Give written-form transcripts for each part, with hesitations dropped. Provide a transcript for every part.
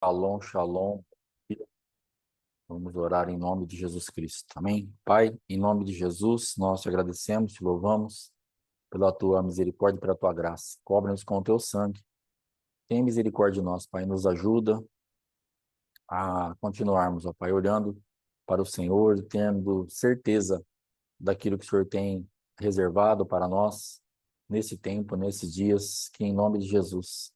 Shalom, shalom. Vamos orar em nome de Jesus Cristo. Amém? Pai, em nome de Jesus, nós te agradecemos, te louvamos pela tua misericórdia e pela tua graça. Cobre-nos com o teu sangue. Tenha misericórdia de nós, Pai. Nos ajuda a continuarmos, ó Pai, olhando para o Senhor, tendo certeza daquilo que o Senhor tem reservado para nós nesse tempo, nesses dias, que em nome de Jesus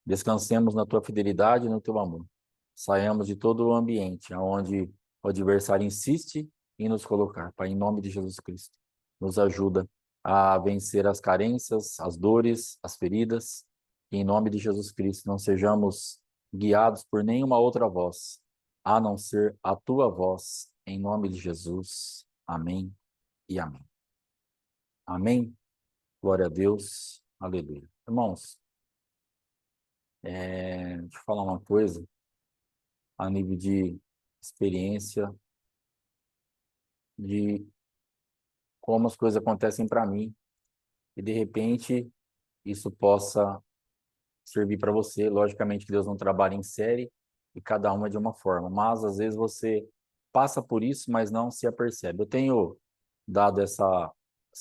descansemos na tua fidelidade e no teu amor. Saiamos de todo o ambiente onde o adversário insiste em nos colocar. Pai, em nome de Jesus Cristo, nos ajuda a vencer as carências, as dores, as feridas. E em nome de Jesus Cristo, não sejamos guiados por nenhuma outra voz, a não ser a tua voz. Em nome de Jesus. Amém e amém. Amém. Glória a Deus. Aleluia. Irmãos, deixa eu falar uma coisa a nível de experiência, de como as coisas acontecem para mim, e de repente isso possa servir para você. Logicamente que Deus não trabalha em série e cada uma de uma forma, mas às vezes você passa por isso, mas não se apercebe. Eu tenho dado essa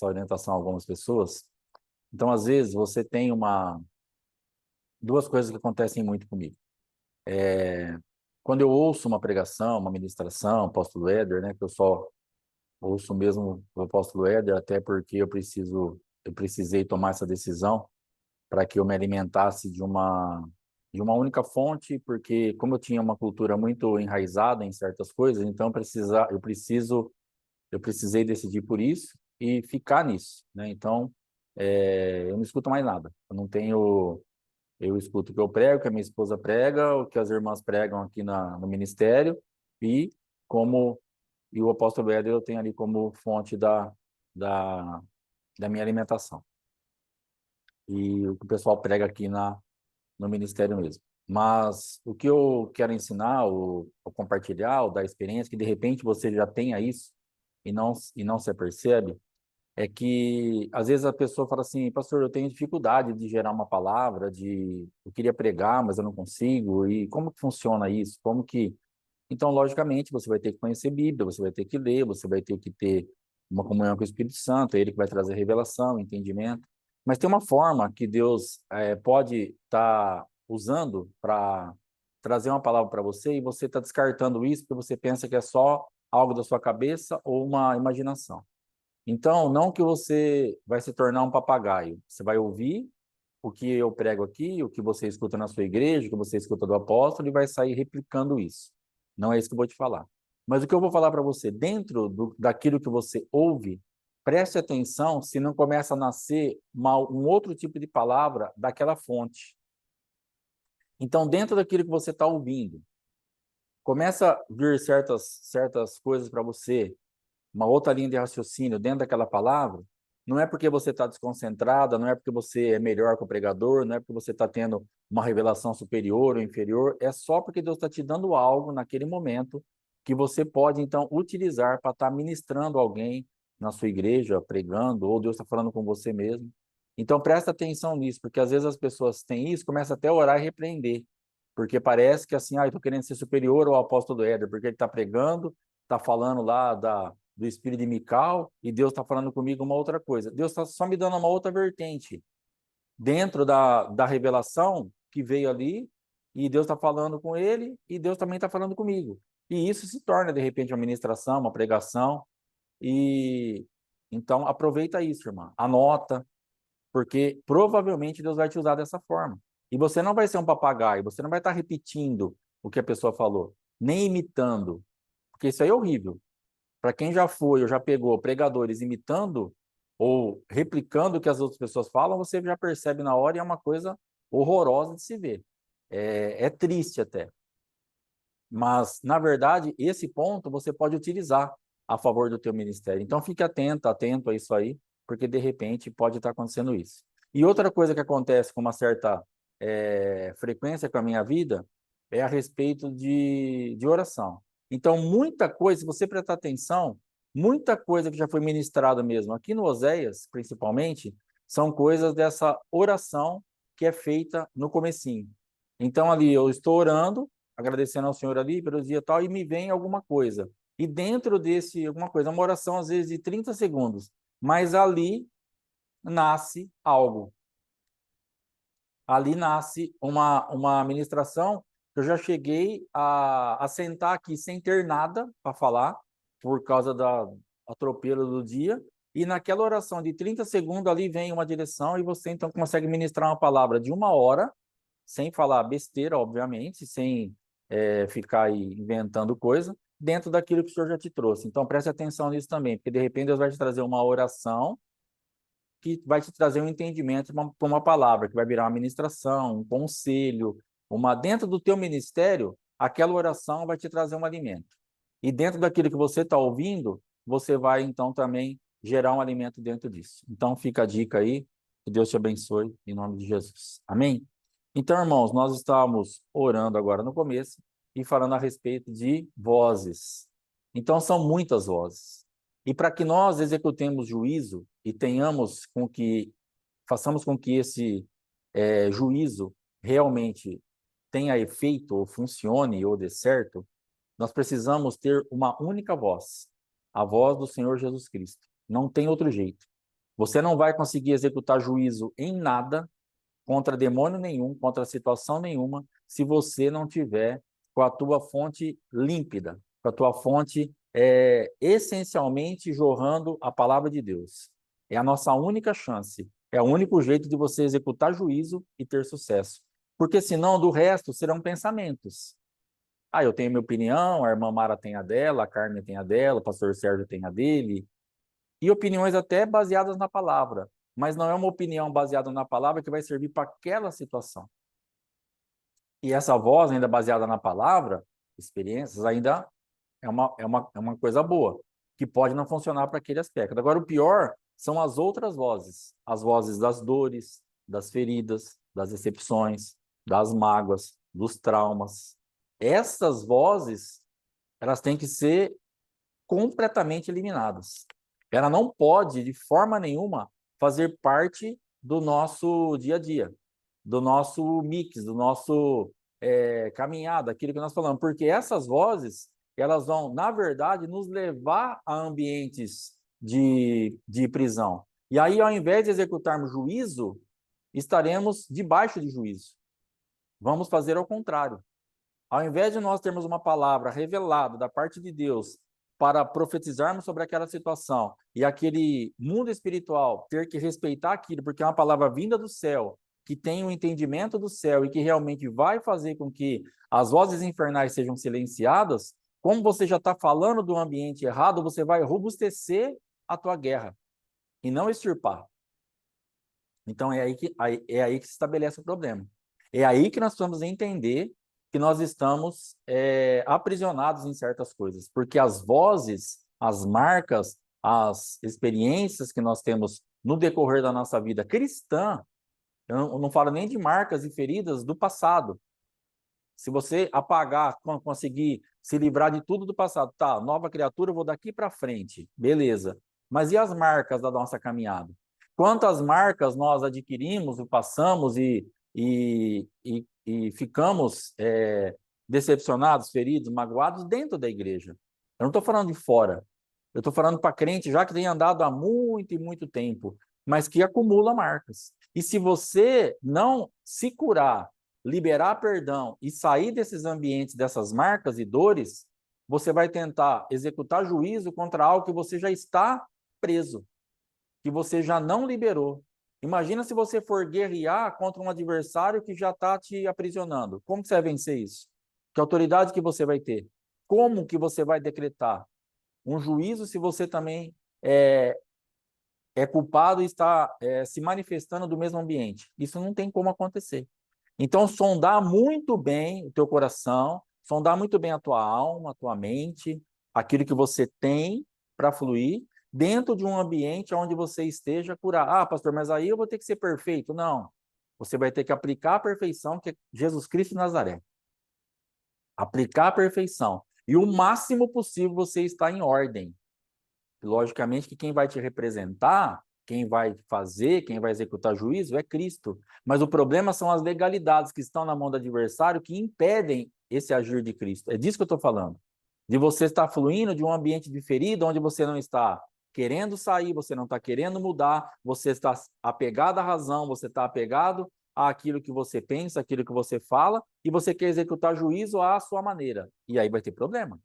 orientação a algumas pessoas. Então, às vezes, você tem duas coisas que acontecem muito comigo. Quando eu ouço uma pregação, uma ministração, apóstolo Éder, né, que eu só ouço mesmo o apóstolo Éder, até porque eu precisei tomar essa decisão para que eu me alimentasse de uma única fonte, porque como eu tinha uma cultura muito enraizada em certas coisas, então eu precisei decidir por isso e ficar nisso, né? Então, eu não escuto mais nada. Eu escuto o que eu prego, o que a minha esposa prega, o que as irmãs pregam aqui no ministério, e como e o apóstolo Éder eu tenho ali como fonte da, da minha alimentação. E o que o pessoal prega aqui no ministério mesmo. Mas o que eu quero ensinar, ou compartilhar, ou dar experiência, que de repente você já tenha isso e não se apercebe, é que às vezes a pessoa fala assim: pastor, eu tenho dificuldade de gerar uma palavra, eu queria pregar, mas eu não consigo, e como que funciona isso? Então, logicamente, você vai ter que conhecer Bíblia, você vai ter que ler, você vai ter que ter uma comunhão com o Espírito Santo, é ele que vai trazer revelação, entendimento. Mas tem uma forma que Deus pode estar usando para trazer uma palavra para você, e você está descartando isso porque você pensa que é só algo da sua cabeça ou uma imaginação. Então, não que você vai se tornar um papagaio, você vai ouvir o que eu prego aqui, o que você escuta na sua igreja, o que você escuta do apóstolo, e vai sair replicando isso. Não é isso que eu vou te falar. Mas o que eu vou falar para você, dentro daquilo que você ouve, preste atenção se não começa a nascer um outro tipo de palavra daquela fonte. Então, dentro daquilo que você está ouvindo, começa a vir certas coisas para você, uma outra linha de raciocínio dentro daquela palavra. Não é porque você está desconcentrada, não é porque você é melhor que o pregador, não é porque você está tendo uma revelação superior ou inferior, é só porque Deus está te dando algo naquele momento que você pode, então, utilizar para estar ministrando alguém na sua igreja, pregando, ou Deus está falando com você mesmo. Então, presta atenção nisso, porque às vezes as pessoas têm isso, começam até a orar e repreender, porque parece que assim, eu estou querendo ser superior ao apóstolo Éder, porque ele está pregando, está falando lá do espírito de Mical, e Deus está falando comigo uma outra coisa. Deus está só me dando uma outra vertente dentro da revelação que veio ali, e Deus está falando com ele, e Deus também está falando comigo. E isso se torna, de repente, uma ministração, uma pregação. E então aproveita isso, irmã. Anota, porque provavelmente Deus vai te usar dessa forma. E você não vai ser um papagaio, você não vai estar repetindo o que a pessoa falou, nem imitando, porque isso aí é horrível. Para quem já foi ou já pegou pregadores imitando ou replicando o que as outras pessoas falam, você já percebe na hora, e é uma coisa horrorosa de se ver. É triste até. Mas, na verdade, esse ponto você pode utilizar a favor do teu ministério. Então, fique atento a isso aí, porque de repente pode estar acontecendo isso. E outra coisa que acontece com uma certa frequência com a minha vida é a respeito de oração. Então, muita coisa, se você prestar atenção, muita coisa que já foi ministrada mesmo, aqui no Oséias, principalmente, são coisas dessa oração que é feita no comecinho. Então, ali eu estou orando, agradecendo ao Senhor ali pelo dia e tal, e me vem alguma coisa. E dentro desse alguma coisa, uma oração às vezes de 30 segundos, mas ali nasce algo. Ali nasce uma ministração que eu já cheguei a sentar aqui sem ter nada para falar, por causa da atropelo do dia, e naquela oração de 30 segundos ali vem uma direção e você então consegue ministrar uma palavra de 1 hora, sem falar besteira, obviamente, sem ficar aí inventando coisa, dentro daquilo que o Senhor já te trouxe. Então preste atenção nisso também, porque de repente Deus vai te trazer uma oração que vai te trazer um entendimento para uma palavra, que vai virar uma ministração, um conselho, dentro do teu ministério, aquela oração vai te trazer um alimento. E dentro daquilo que você está ouvindo, você vai então também gerar um alimento dentro disso. Então fica a dica aí, que Deus te abençoe, em nome de Jesus. Amém? Então, irmãos, nós estávamos orando agora no começo e falando a respeito de vozes. Então, são muitas vozes. E para que nós executemos juízo e façamos com que esse juízo realmente tenha efeito, ou funcione, ou dê certo, nós precisamos ter uma única voz, a voz do Senhor Jesus Cristo. Não tem outro jeito. Você não vai conseguir executar juízo em nada, contra demônio nenhum, contra situação nenhuma, se você não tiver com a tua fonte límpida, com a tua fonte essencialmente jorrando a palavra de Deus. É a nossa única chance, é o único jeito de você executar juízo e ter sucesso. Porque senão, do resto, serão pensamentos. Ah, eu tenho a minha opinião, a irmã Mara tem a dela, a Carmen tem a dela, o pastor Sérgio tem a dele, e opiniões até baseadas na palavra, mas não é uma opinião baseada na palavra que vai servir para aquela situação. E essa voz, ainda baseada na palavra, experiências, ainda é uma coisa boa, que pode não funcionar para aquele aspecto. Agora, o pior são as vozes das dores, das feridas, das decepções, das mágoas, dos traumas. Essas vozes, elas têm que ser completamente eliminadas. Ela não pode, de forma nenhuma, fazer parte do nosso dia a dia, do nosso mix, do nosso caminhada, aquilo que nós falamos, porque essas vozes, elas vão, na verdade, nos levar a ambientes de prisão. E aí, ao invés de executarmos juízo, estaremos debaixo de juízo. Vamos fazer ao contrário. Ao invés de nós termos uma palavra revelada da parte de Deus para profetizarmos sobre aquela situação e aquele mundo espiritual ter que respeitar aquilo, porque é uma palavra vinda do céu, que tem o entendimento do céu e que realmente vai fazer com que as vozes infernais sejam silenciadas, como você já está falando do ambiente errado, você vai robustecer a tua guerra e não extirpar. Então é aí que se estabelece o problema. É aí que nós precisamos entender que nós estamos aprisionados em certas coisas, porque as vozes, as marcas, as experiências que nós temos no decorrer da nossa vida cristã, eu não falo nem de marcas e feridas do passado. Se você apagar, conseguir se livrar de tudo do passado, tá, nova criatura, eu vou daqui para frente, beleza. Mas e as marcas da nossa caminhada? Quantas marcas nós adquirimos, passamos e ficamos decepcionados, feridos, magoados dentro da igreja? Eu não estou falando de fora. Eu estou falando para crente já que tem andado há muito e muito tempo, mas que acumula marcas. E se você não se curar, liberar perdão e sair desses ambientes, dessas marcas e dores, você vai tentar executar juízo contra algo que você já está preso, que você já não liberou. Imagina se você for guerrear contra um adversário que já está te aprisionando. Como que você vai vencer isso? Que autoridade que você vai ter? Como que você vai decretar um juízo se você também é culpado e está se manifestando do mesmo ambiente? Isso não tem como acontecer. Então, sondar muito bem o teu coração, sondar muito bem a tua alma, a tua mente, aquilo que você tem para fluir, dentro de um ambiente onde você esteja curado. Ah, pastor, mas aí eu vou ter que ser perfeito. Não. Você vai ter que aplicar a perfeição que é Jesus Cristo de Nazaré. Aplicar a perfeição. E o máximo possível você está em ordem. Logicamente que quem vai te representar quem vai fazer, quem vai executar juízo é Cristo. Mas o problema são as legalidades que estão na mão do adversário que impedem esse agir de Cristo. É disso que eu estou falando. De você estar fluindo de um ambiente diferido, onde você não está querendo sair, você não está querendo mudar, você está apegado à razão, você está apegado àquilo que você pensa, àquilo que você fala, e você quer executar juízo à sua maneira. E aí vai ter problema.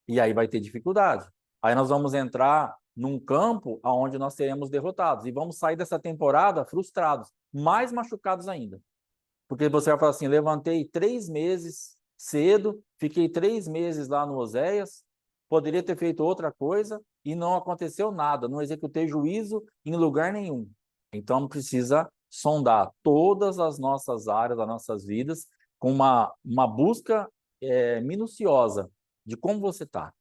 E aí vai ter dificuldade. Aí nós vamos entrar num campo onde nós seremos derrotados. E vamos sair dessa temporada frustrados, mais machucados ainda. Porque você vai falar assim, levantei 3 meses cedo, fiquei 3 meses lá no Oséias, poderia ter feito outra coisa e não aconteceu nada, não executei juízo em lugar nenhum. Então precisa sondar todas as nossas áreas, das nossas vidas, com uma busca minuciosa de como você está.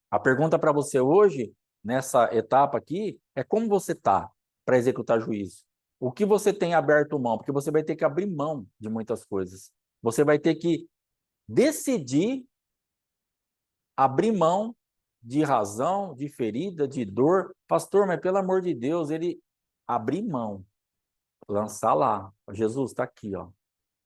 A pergunta para você hoje, nessa etapa aqui, é como você está para executar juízo. O que você tem aberto mão? Porque você vai ter que abrir mão de muitas coisas. Você vai ter que decidir abrir mão de razão, de ferida, de dor. Pastor, mas pelo amor de Deus, ele abrir mão, lançar lá. Jesus está aqui, ó.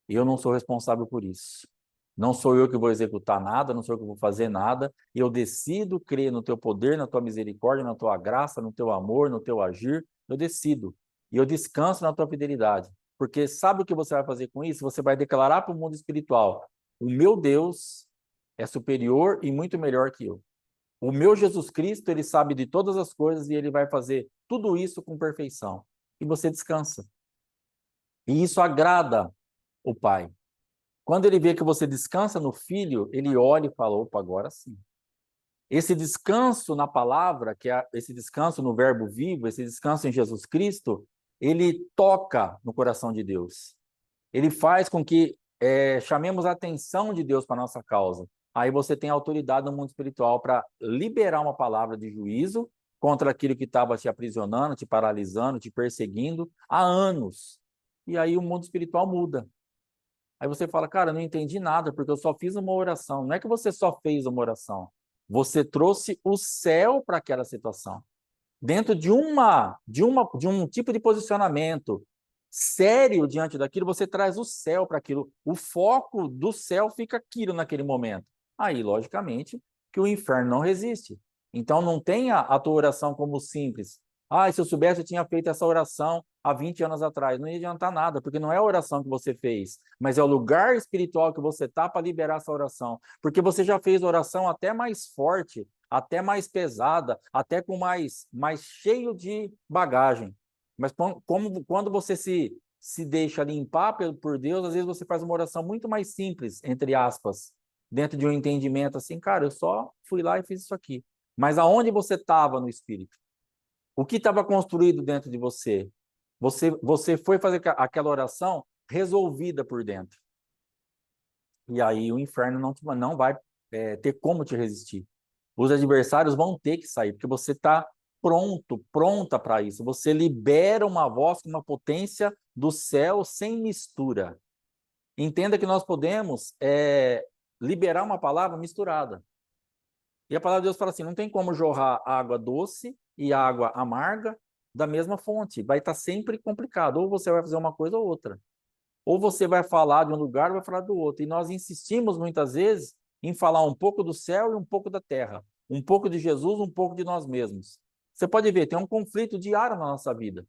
Eu não sou responsável por isso. Não sou eu que vou executar nada, não sou eu que vou fazer nada. Eu decido crer no teu poder, na tua misericórdia, na tua graça, no teu amor, no teu agir. Eu decido. E eu descanso na tua fidelidade. Porque sabe o que você vai fazer com isso? Você vai declarar para o mundo espiritual: o meu Deus é superior e muito melhor que eu. O meu Jesus Cristo, ele sabe de todas as coisas e ele vai fazer tudo isso com perfeição. E você descansa. E isso agrada o Pai. Quando ele vê que você descansa no Filho, ele olha e fala, opa, agora sim. Esse descanso na palavra, que é esse descanso no verbo vivo, esse descanso em Jesus Cristo, ele toca no coração de Deus. Ele faz com que chamemos a atenção de Deus para a nossa causa. Aí você tem autoridade no mundo espiritual para liberar uma palavra de juízo contra aquilo que estava te aprisionando, te paralisando, te perseguindo há anos. E aí o mundo espiritual muda. Aí você fala, cara, eu não entendi nada, porque eu só fiz uma oração. Não é que você só fez uma oração. Você trouxe o céu para aquela situação. Dentro de um tipo de posicionamento sério diante daquilo, você traz o céu para aquilo. O foco do céu fica aquilo naquele momento. Aí, logicamente, que o inferno não resiste. Então, não tenha a tua oração como simples. Ah, se eu soubesse, eu tinha feito essa oração há 20 anos atrás. Não ia adiantar nada, porque não é a oração que você fez, mas é o lugar espiritual que você está para liberar essa oração. Porque você já fez oração até mais forte, até mais pesada, até com mais cheio de bagagem. Mas quando você se deixa limpar por Deus, às vezes você faz uma oração muito mais simples, entre aspas, dentro de um entendimento assim, cara, eu só fui lá e fiz isso aqui. Mas aonde você estava no Espírito? O que estava construído dentro de você? Você foi fazer aquela oração resolvida por dentro. E aí o inferno não vai ter como te resistir. Os adversários vão ter que sair, porque você está pronta para isso. Você libera uma voz com uma potência do céu sem mistura. Entenda que nós podemos liberar uma palavra misturada. E a palavra de Deus fala assim, não tem como jorrar água doce e água amarga da mesma fonte. Vai estar sempre complicado. Ou você vai fazer uma coisa ou outra. Ou você vai falar de um lugar ou vai falar do outro. E nós insistimos muitas vezes em falar um pouco do céu e um pouco da terra. Um pouco de Jesus, um pouco de nós mesmos. Você pode ver, tem um conflito diário na nossa vida.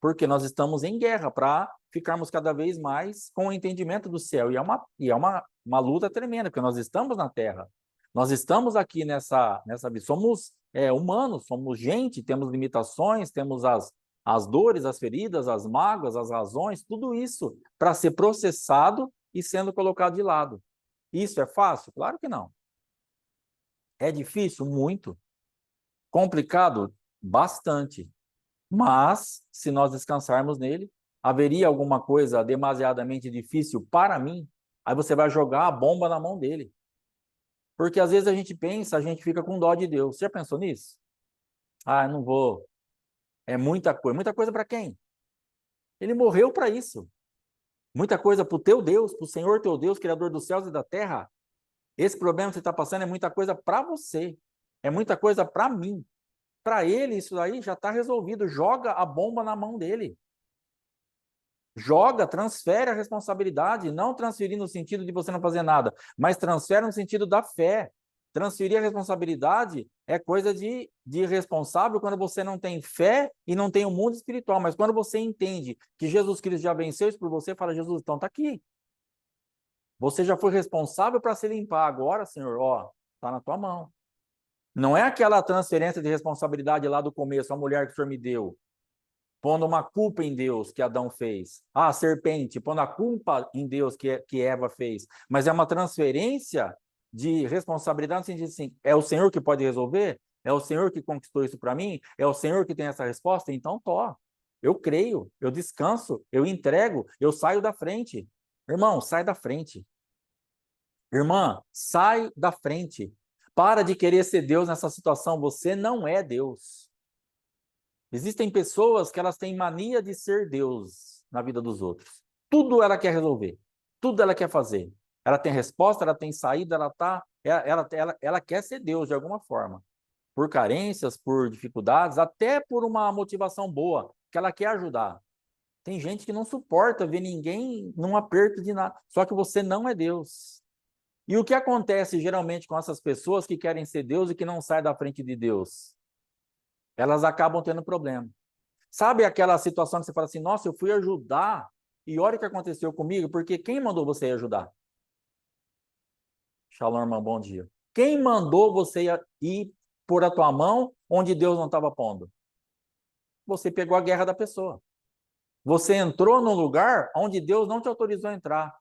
Porque nós estamos em guerra para ficarmos cada vez mais com o entendimento do céu. E é uma luta tremenda, porque nós estamos na terra. Nós estamos aqui nessa vida. Somos humanos, somos gente, temos limitações, temos as dores, as feridas, as mágoas, as razões, tudo isso para ser processado e sendo colocado de lado. Isso é fácil? Claro que não. É difícil? Muito. Complicado? Bastante. Mas, se nós descansarmos nele, haveria alguma coisa demasiadamente difícil para mim? Aí você vai jogar a bomba na mão dele. Porque às vezes a gente pensa, a gente fica com dó de Deus. Você já pensou nisso? Ah, não vou. É muita coisa. Muita coisa para quem? Ele morreu para isso. Muita coisa para o teu Deus, para o Senhor teu Deus, Criador dos céus e da terra. Esse problema que você está passando é muita coisa para você. É muita coisa para mim. Para ele, isso aí já está resolvido. Joga a bomba na mão dele. Joga, transfere a responsabilidade, não transferir no sentido de você não fazer nada, mas transfere no sentido da fé. Transferir a responsabilidade é coisa de irresponsável quando você não tem fé e não tem o mundo espiritual, mas quando você entende que Jesus Cristo já venceu isso por você, fala, Jesus, então está aqui. Você já foi responsável para se limpar, agora, Senhor, ó, está na tua mão. Não é aquela transferência de responsabilidade lá do começo, a mulher que o Senhor me deu, pondo uma culpa em Deus que Adão fez. Ah, a serpente, pondo a culpa em Deus que Eva fez. Mas é uma transferência de responsabilidade no sentido assim, é o Senhor que pode resolver? É o Senhor que conquistou isso para mim? É o Senhor que tem essa resposta? Então, eu creio, eu descanso, eu entrego, eu saio da frente. Irmão, sai da frente. Irmã, sai da frente. Para de querer ser Deus nessa situação. Você não é Deus. Existem pessoas que elas têm mania de ser Deus na vida dos outros. Tudo ela quer resolver. Tudo ela quer fazer. Ela tem resposta, ela tem saída, ela quer ser Deus de alguma forma. Por carências, por dificuldades, até por uma motivação boa, que ela quer ajudar. Tem gente que não suporta ver ninguém num aperto de nada. Só que você não é Deus. E o que acontece geralmente com essas pessoas que querem ser Deus e que não saem da frente de Deus? Elas acabam tendo problema. Sabe aquela situação que você fala assim, nossa, eu fui ajudar e olha o que aconteceu comigo, porque quem mandou você ir ajudar? Shalom, irmão, bom dia. Quem mandou você ir pôr a tua mão onde Deus não estava pondo? Você pegou a guerra da pessoa. Você entrou num lugar onde Deus não te autorizou a entrar.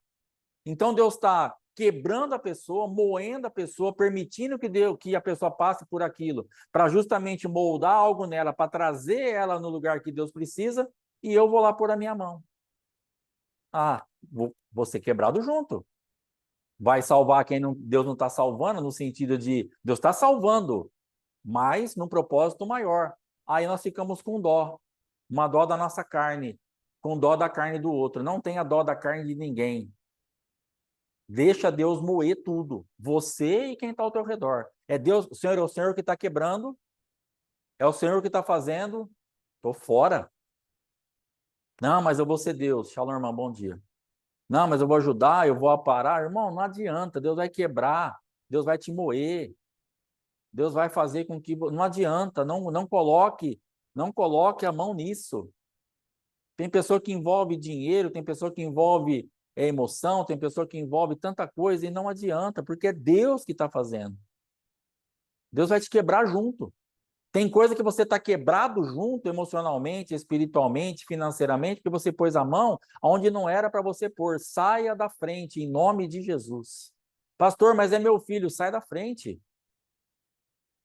Então Deus está quebrando a pessoa, moendo a pessoa, permitindo que a pessoa passe por aquilo, para justamente moldar algo nela, para trazer ela no lugar que Deus precisa, e eu vou lá pôr a minha mão. Ah, vou ser quebrado junto. Vai salvar quem não, Deus não está salvando, no sentido de Deus está salvando, mas num propósito maior. Aí nós ficamos com dó, uma dó da nossa carne, com dó da carne do outro. Não tenha dó da carne de ninguém. Deixa Deus moer tudo, você e quem está ao teu redor. É Deus, o Senhor é o Senhor que está quebrando, é o Senhor que está fazendo, estou fora. Não, mas eu vou ser Deus. Shalom, irmão, bom dia. Não, mas eu vou ajudar, eu vou aparar. Irmão, não adianta, Deus vai quebrar, Deus vai te moer, Deus vai fazer com que... Não adianta, não coloque a mão nisso. Tem pessoa que envolve dinheiro, tem pessoa que envolve emoção, tem pessoa que envolve tanta coisa e não adianta, porque é Deus que está fazendo. Deus vai te quebrar junto. Tem coisa que você está quebrado junto emocionalmente, espiritualmente, financeiramente, que você pôs a mão onde não era para você pôr. Saia da frente, em nome de Jesus. Pastor, mas é meu filho, sai da frente.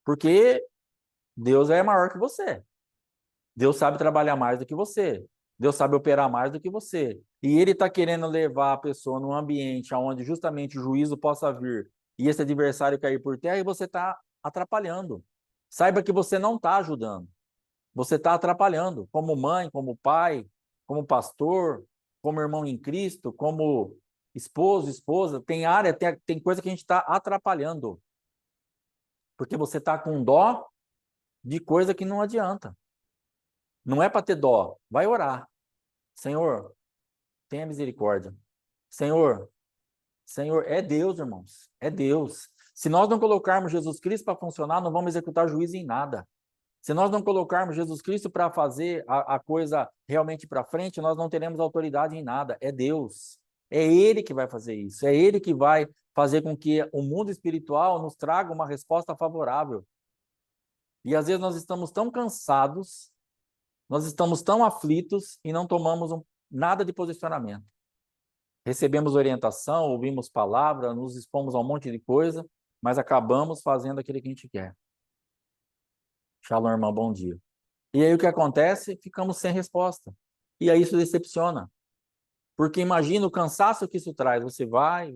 Porque Deus é maior que você. Deus sabe trabalhar mais do que você. Deus sabe operar mais do que você. E Ele está querendo levar a pessoa num ambiente onde justamente o juízo possa vir e esse adversário cair por terra e você está atrapalhando. Saiba que você não está ajudando. Você está atrapalhando. Como mãe, como pai, como pastor, como irmão em Cristo, como esposo, esposa. Tem área, tem coisa que a gente está atrapalhando. Porque você está com dó de coisa que não adianta. Não é para ter dó. Vai orar. Senhor, tenha misericórdia. Senhor, Senhor, é Deus, irmãos. É Deus. Se nós não colocarmos Jesus Cristo para funcionar, não vamos executar juízo em nada. Se nós não colocarmos Jesus Cristo para fazer a coisa realmente para frente, nós não teremos autoridade em nada. É Deus. É Ele que vai fazer isso. É Ele que vai fazer com que o mundo espiritual nos traga uma resposta favorável. E às vezes nós estamos tão cansados, nós estamos tão aflitos e não tomamos nada de posicionamento. Recebemos orientação, ouvimos palavra, nos expomos a um monte de coisa, mas acabamos fazendo aquilo que a gente quer. Shalom, irmão, bom dia. E aí o que acontece? Ficamos sem resposta. E aí isso decepciona. Porque imagina o cansaço que isso traz. Você vai,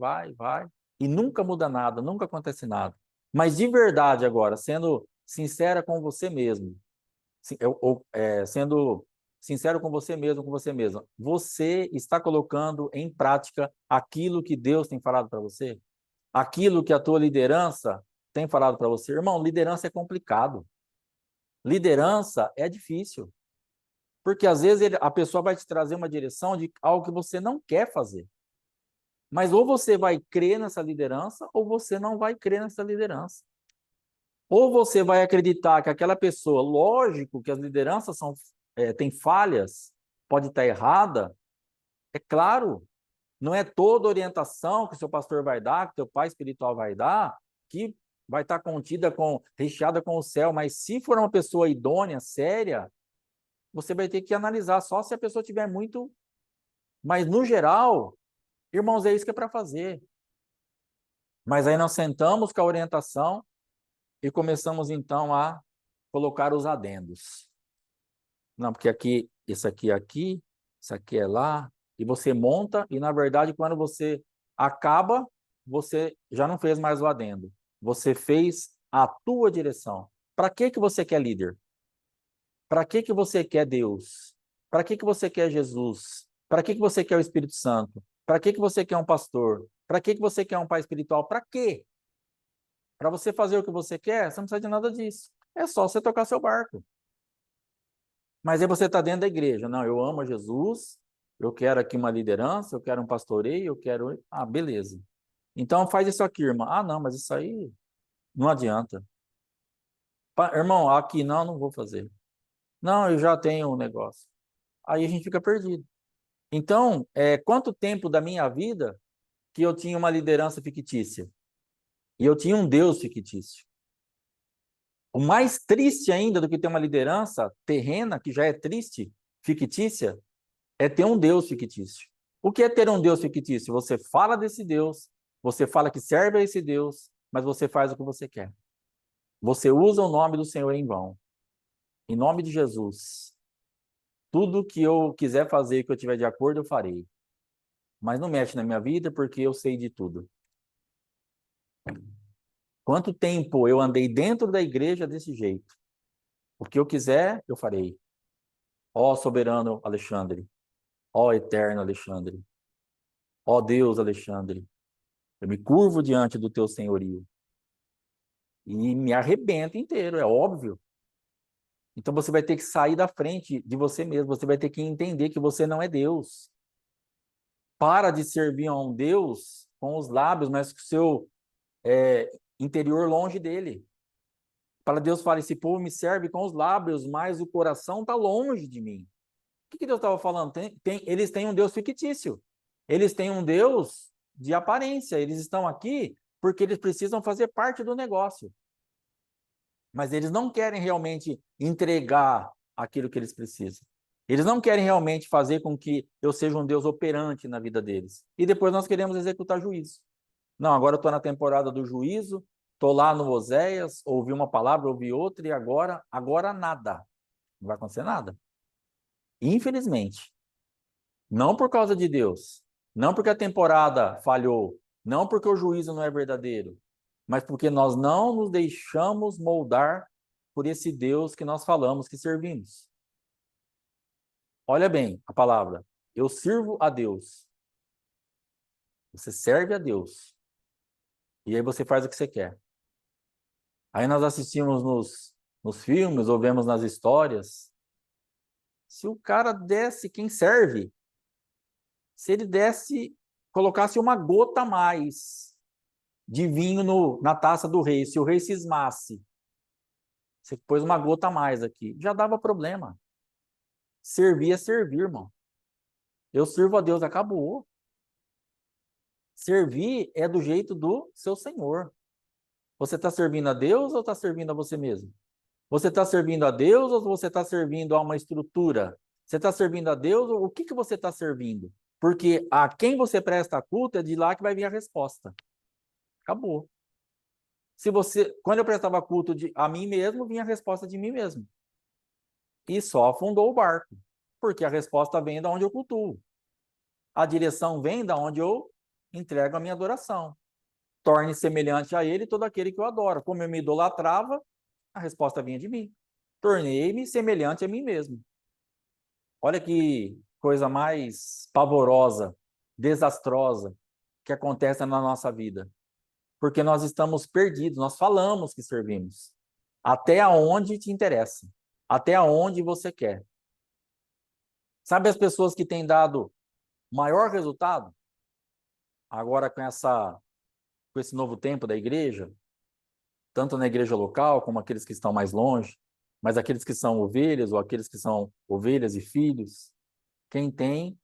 e nunca muda nada, nunca acontece nada. Mas de verdade agora, sendo sincera com você mesmo, sendo sincero com você mesmo, com você mesma, você está colocando em prática aquilo que Deus tem falado para você? Aquilo que a tua liderança tem falado para você? Irmão, liderança é complicado. Liderança é difícil, porque às vezes a pessoa vai te trazer uma direção de algo que você não quer fazer. Mas ou você vai crer nessa liderança, ou você não vai crer nessa liderança. Ou você vai acreditar que aquela pessoa, lógico que as lideranças têm falhas, pode estar errada, é claro, não é toda orientação que o seu pastor vai dar, que o teu pai espiritual vai dar, que vai estar recheada com o céu, mas se for uma pessoa idônea, séria, você vai ter que analisar só se a pessoa tiver muito, mas no geral, irmãos, é isso que é para fazer. Mas aí nós sentamos com a orientação e começamos então a colocar os adendos. Não, porque aqui, isso aqui, isso aqui é lá, e você monta, e na verdade, quando você acaba, você já não fez mais o adendo. Você fez a tua direção. Para que você quer líder? Para que você quer Deus? Para que você quer Jesus? Para que você quer o Espírito Santo? Para que você quer um pastor? Para que você quer um pai espiritual? Para quê? Para você fazer o que você quer, você não precisa de nada disso. É só você tocar seu barco. Mas aí você está dentro da igreja. Não, eu amo Jesus, eu quero aqui uma liderança, eu quero um pastoreio, eu quero. Ah, beleza. Então faz isso aqui, irmã. Ah, não, mas isso aí não adianta. Irmão, aqui não, não vou fazer. Não, eu já tenho um negócio. Aí a gente fica perdido. Então, quanto tempo da minha vida que eu tinha uma liderança fictícia? E eu tinha um Deus fictício. O mais triste ainda do que ter uma liderança terrena, que já é triste, fictícia, é ter um Deus fictício. O que é ter um Deus fictício? Você fala desse Deus, você fala que serve a esse Deus, mas você faz o que você quer. Você usa o nome do Senhor em vão. Em nome de Jesus. Tudo que eu quiser fazer, que eu tiver de acordo, eu farei. Mas não mexe na minha vida porque eu sei de tudo. Quanto tempo eu andei dentro da igreja desse jeito? O que eu quiser, eu farei. Ó soberano Alexandre. Ó eterno Alexandre. Ó Deus Alexandre. Eu me curvo diante do teu senhorio. E me arrebento inteiro, é óbvio. Então você vai ter que sair da frente de você mesmo. Você vai ter que entender que você não é Deus. Para de servir a um Deus com os lábios, mas com o seu interior longe dele. Para Deus fala, esse povo me serve com os lábios, mas o coração está longe de mim. O que Deus estava falando? Eles têm um Deus fictício. Eles têm um Deus de aparência. Eles estão aqui porque eles precisam fazer parte do negócio. Mas eles não querem realmente entregar aquilo que eles precisam. Eles não querem realmente fazer com que eu seja um Deus operante na vida deles. E depois nós queremos executar juízo. Não, agora eu estou na temporada do juízo, estou lá no Oséias, ouvi uma palavra, ouvi outra, e agora nada. Não vai acontecer nada. Infelizmente. Não por causa de Deus, não porque a temporada falhou, não porque o juízo não é verdadeiro, mas porque nós não nos deixamos moldar por esse Deus que nós falamos que servimos. Olha bem a palavra. Eu sirvo a Deus. Você serve a Deus. E aí você faz o que você quer. Aí nós assistimos nos filmes, ou vemos nas histórias. Se o cara desse, quem serve, se ele desse, colocasse uma gota a mais de vinho na taça do rei, se o rei cismasse, você pôs uma gota a mais aqui, já dava problema. Servir é servir, irmão. Eu sirvo a Deus, acabou. Servir é do jeito do seu Senhor. Você está servindo a Deus ou está servindo a você mesmo? Você está servindo a Deus ou você está servindo a uma estrutura? Você está servindo a Deus ou o que você está servindo? Porque a quem você presta culto é de lá que vai vir a resposta. Acabou. Quando eu prestava culto a mim mesmo, vinha a resposta de mim mesmo. E só afundou o barco. Porque a resposta vem da onde eu cultuo. A direção vem da onde eu entrego a minha adoração. Torne semelhante a ele todo aquele que eu adoro. Como eu me idolatrava, a resposta vinha de mim. Tornei-me semelhante a mim mesmo. Olha que coisa mais pavorosa, desastrosa que acontece na nossa vida. Porque nós estamos perdidos, nós falamos que servimos. até aonde te interessa, até aonde você quer. Sabe as pessoas que têm dado maior resultado agora com esse novo tempo da igreja, tanto na igreja local como aqueles que estão mais longe, mas aqueles que são ovelhas ou aqueles que são ovelhas e filhos, quem tem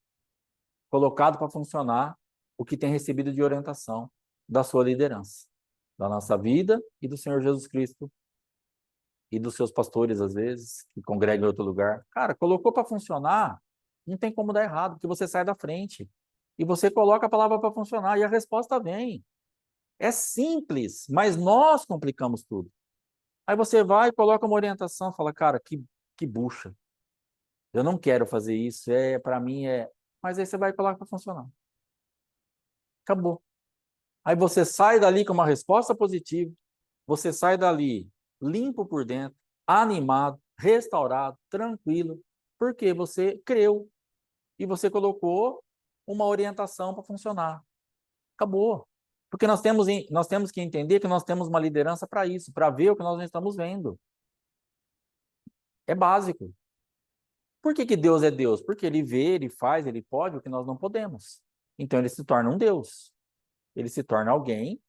colocado para funcionar o que tem recebido de orientação da sua liderança, da nossa vida e do Senhor Jesus Cristo e dos seus pastores, às vezes, que congregam em outro lugar. Cara, colocou para funcionar, não tem como dar errado, porque você sai da frente e você coloca a palavra para funcionar e a resposta vem. É simples, mas nós complicamos tudo. Aí você vai e coloca uma orientação, fala, cara, que bucha. Eu não quero fazer isso, para mim é. Mas aí você vai e coloca para funcionar. Acabou. Aí você sai dali com uma resposta positiva, você sai dali limpo por dentro, animado, restaurado, tranquilo, porque você creu e você colocou uma orientação para funcionar. Acabou. Porque nós temos que entender que nós temos uma liderança para isso, para ver o que nós não estamos vendo. É básico. Por que que Deus é Deus? Porque ele vê, ele faz, ele pode o que nós não podemos. Então ele se torna um Deus. Ele se torna alguém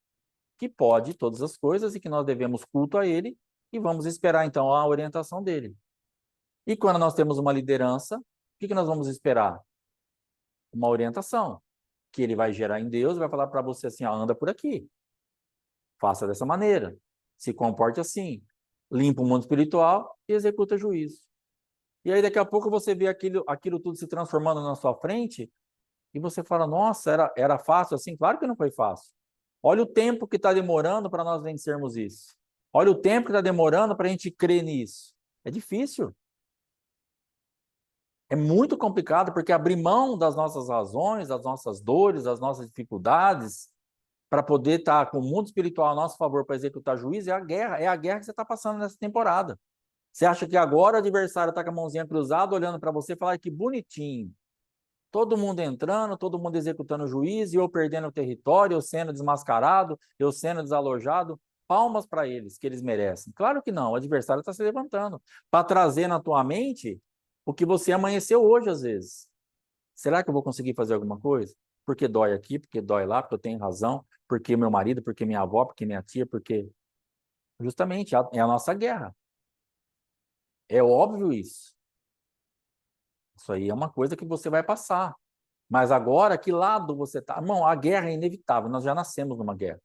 que pode todas as coisas e que nós devemos culto a ele e vamos esperar então a orientação dele. E quando nós temos uma liderança, o que que nós vamos esperar? Uma orientação que ele vai gerar em Deus e vai falar para você assim, ó, anda por aqui, faça dessa maneira, se comporte assim, limpa o mundo espiritual e executa juízo. E aí daqui a pouco você vê aquilo tudo se transformando na sua frente e você fala, nossa, era fácil assim? Claro que não foi fácil. Olha o tempo que está demorando para nós vencermos isso. Olha o tempo que está demorando para a gente crer nisso. É difícil. É muito complicado, porque abrir mão das nossas razões, das nossas dores, das nossas dificuldades, para poder estar com o mundo espiritual a nosso favor para executar juízo, é a guerra que você está passando nessa temporada. Você acha que agora o adversário está com a mãozinha cruzada, olhando para você e falar que bonitinho. Todo mundo entrando, todo mundo executando o juízo, e eu perdendo o território, eu sendo desmascarado, eu sendo desalojado. Palmas para eles, que eles merecem. Claro que não, o adversário está se levantando para trazer na tua mente o que você amanheceu hoje, às vezes. Será que eu vou conseguir fazer alguma coisa? Porque dói aqui, porque dói lá, porque eu tenho razão, porque meu marido, porque minha avó, porque minha tia, porque. Justamente, é a nossa guerra. É óbvio isso. Isso aí é uma coisa que você vai passar. Mas agora, que lado você está? Irmão, a guerra é inevitável, nós já nascemos numa guerra.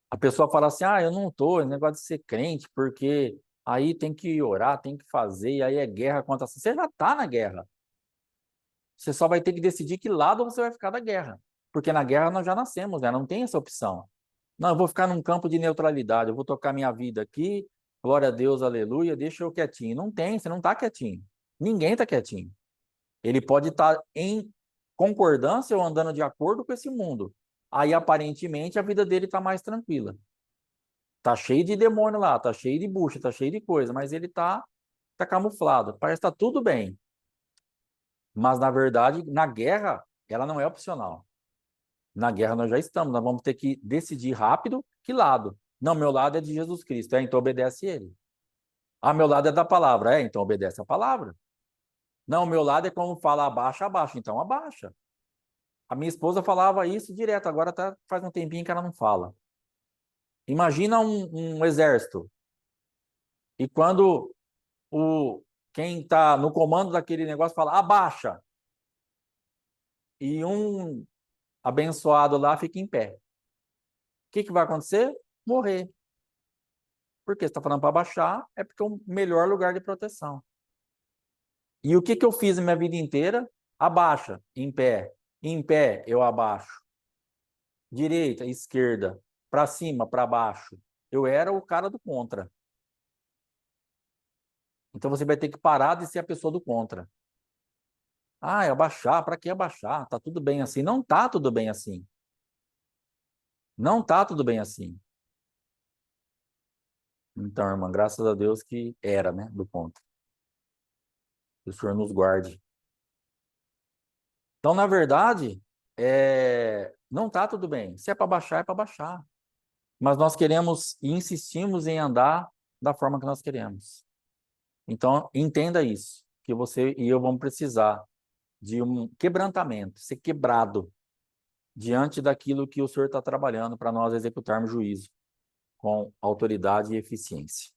A pessoa fala assim, eu não estou, é negócio de ser crente, porque aí tem que orar, tem que fazer, e aí é guerra contra... Você já está na guerra. Você só vai ter que decidir que lado você vai ficar da guerra. Porque na guerra nós já nascemos, né? Não tem essa opção. Não, eu vou ficar num campo de neutralidade, eu vou tocar minha vida aqui, glória a Deus, aleluia, deixa eu quietinho. Não tem, você não está quietinho. Ninguém está quietinho. Ele pode estar em concordância ou andando de acordo com esse mundo. Aí, aparentemente, a vida dele está mais tranquila. Tá cheio de demônio lá, tá cheio de bucha, tá cheio de coisa, mas ele tá camuflado. Parece que tá tudo bem. Mas, na verdade, na guerra, ela não é opcional. Na guerra nós já estamos, nós vamos ter que decidir rápido que lado. Não, meu lado é de Jesus Cristo, então obedece ele. Ah, meu lado é da palavra, então obedece a palavra. Não, meu lado é como fala abaixa, abaixa, então abaixa. A minha esposa falava isso direto, agora faz um tempinho que ela não fala. Imagina um exército, e quando quem está no comando daquele negócio fala abaixa, e um abençoado lá fica em pé. O que vai acontecer? Morrer. Porque você está falando para abaixar, é porque é o melhor lugar de proteção. E o que eu fiz a minha vida inteira? Abaixa, em pé. Em pé, eu abaixo. Direita, esquerda, para cima, para baixo. Eu era o cara do contra. Então você vai ter que parar de ser a pessoa do contra. É abaixar, para que abaixar? Tá tudo bem assim. Não tá tudo bem assim. Não tá tudo bem assim. Então, irmã, graças a Deus que era, né, do contra. Que o Senhor nos guarde. Então, na verdade, não tá tudo bem. Se é para baixar, é para baixar. Mas nós queremos e insistimos em andar da forma que nós queremos. Então, entenda isso, que você e eu vamos precisar de um quebrantamento, ser quebrado diante daquilo que o Senhor está trabalhando para nós executarmos juízo com autoridade e eficiência.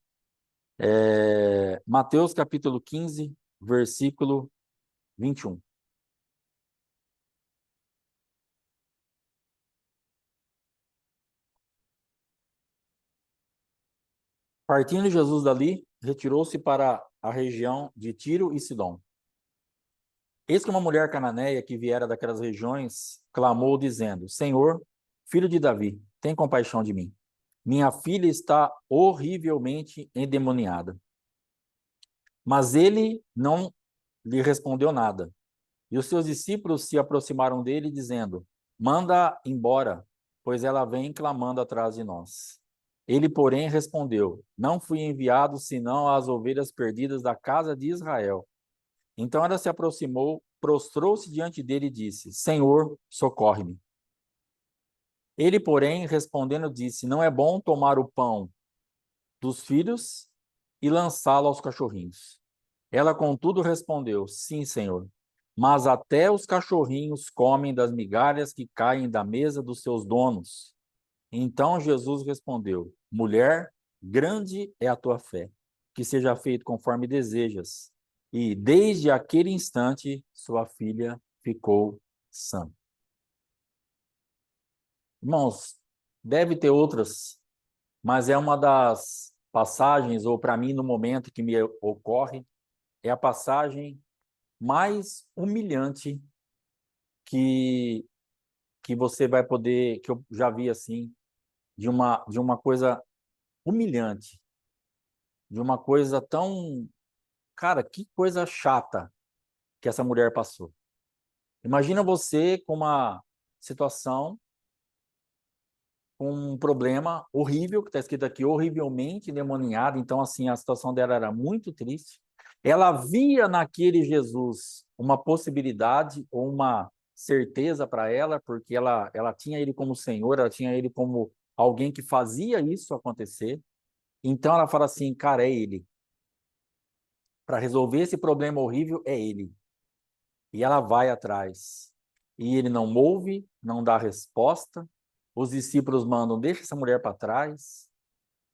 Mateus capítulo 15, versículo 21. Partindo Jesus dali, retirou-se para a região de Tiro e Sidom. Eis que uma mulher cananeia que viera daquelas regiões clamou, dizendo: Senhor, filho de Davi, tem compaixão de mim. Minha filha está horrivelmente endemoniada. Mas ele não lhe respondeu nada. E os seus discípulos se aproximaram dele, dizendo: Manda embora, pois ela vem clamando atrás de nós. Ele, porém, respondeu: Não fui enviado senão às ovelhas perdidas da casa de Israel. Então ela se aproximou, prostrou-se diante dele e disse: Senhor, socorre-me. Ele, porém, respondendo, disse: Não é bom tomar o pão dos filhos e lançá-lo aos cachorrinhos. Ela, contudo, respondeu: Sim, Senhor. Mas até os cachorrinhos comem das migalhas que caem da mesa dos seus donos. Então Jesus respondeu: Mulher, grande é a tua fé, que seja feito conforme desejas. E desde aquele instante sua filha ficou sã. Irmãos, deve ter outras, mas é uma das passagens, ou para mim, no momento que me ocorre, é a passagem mais humilhante que, que você vai poder, que eu já vi assim, de uma coisa humilhante, de uma coisa tão, cara, que coisa chata que essa mulher passou. Imagina você com uma situação, com um problema horrível, que está escrito aqui, horrivelmente endemoniada, então assim, a situação dela era muito triste. Ela via naquele Jesus uma possibilidade ou uma certeza para ela, porque ela tinha ele como Senhor, ela tinha ele como alguém que fazia isso acontecer. Então ela fala assim, cara, é ele. Para resolver esse problema horrível, é ele. E ela vai atrás. E ele não ouve, não dá resposta. Os discípulos mandam, deixa essa mulher para trás.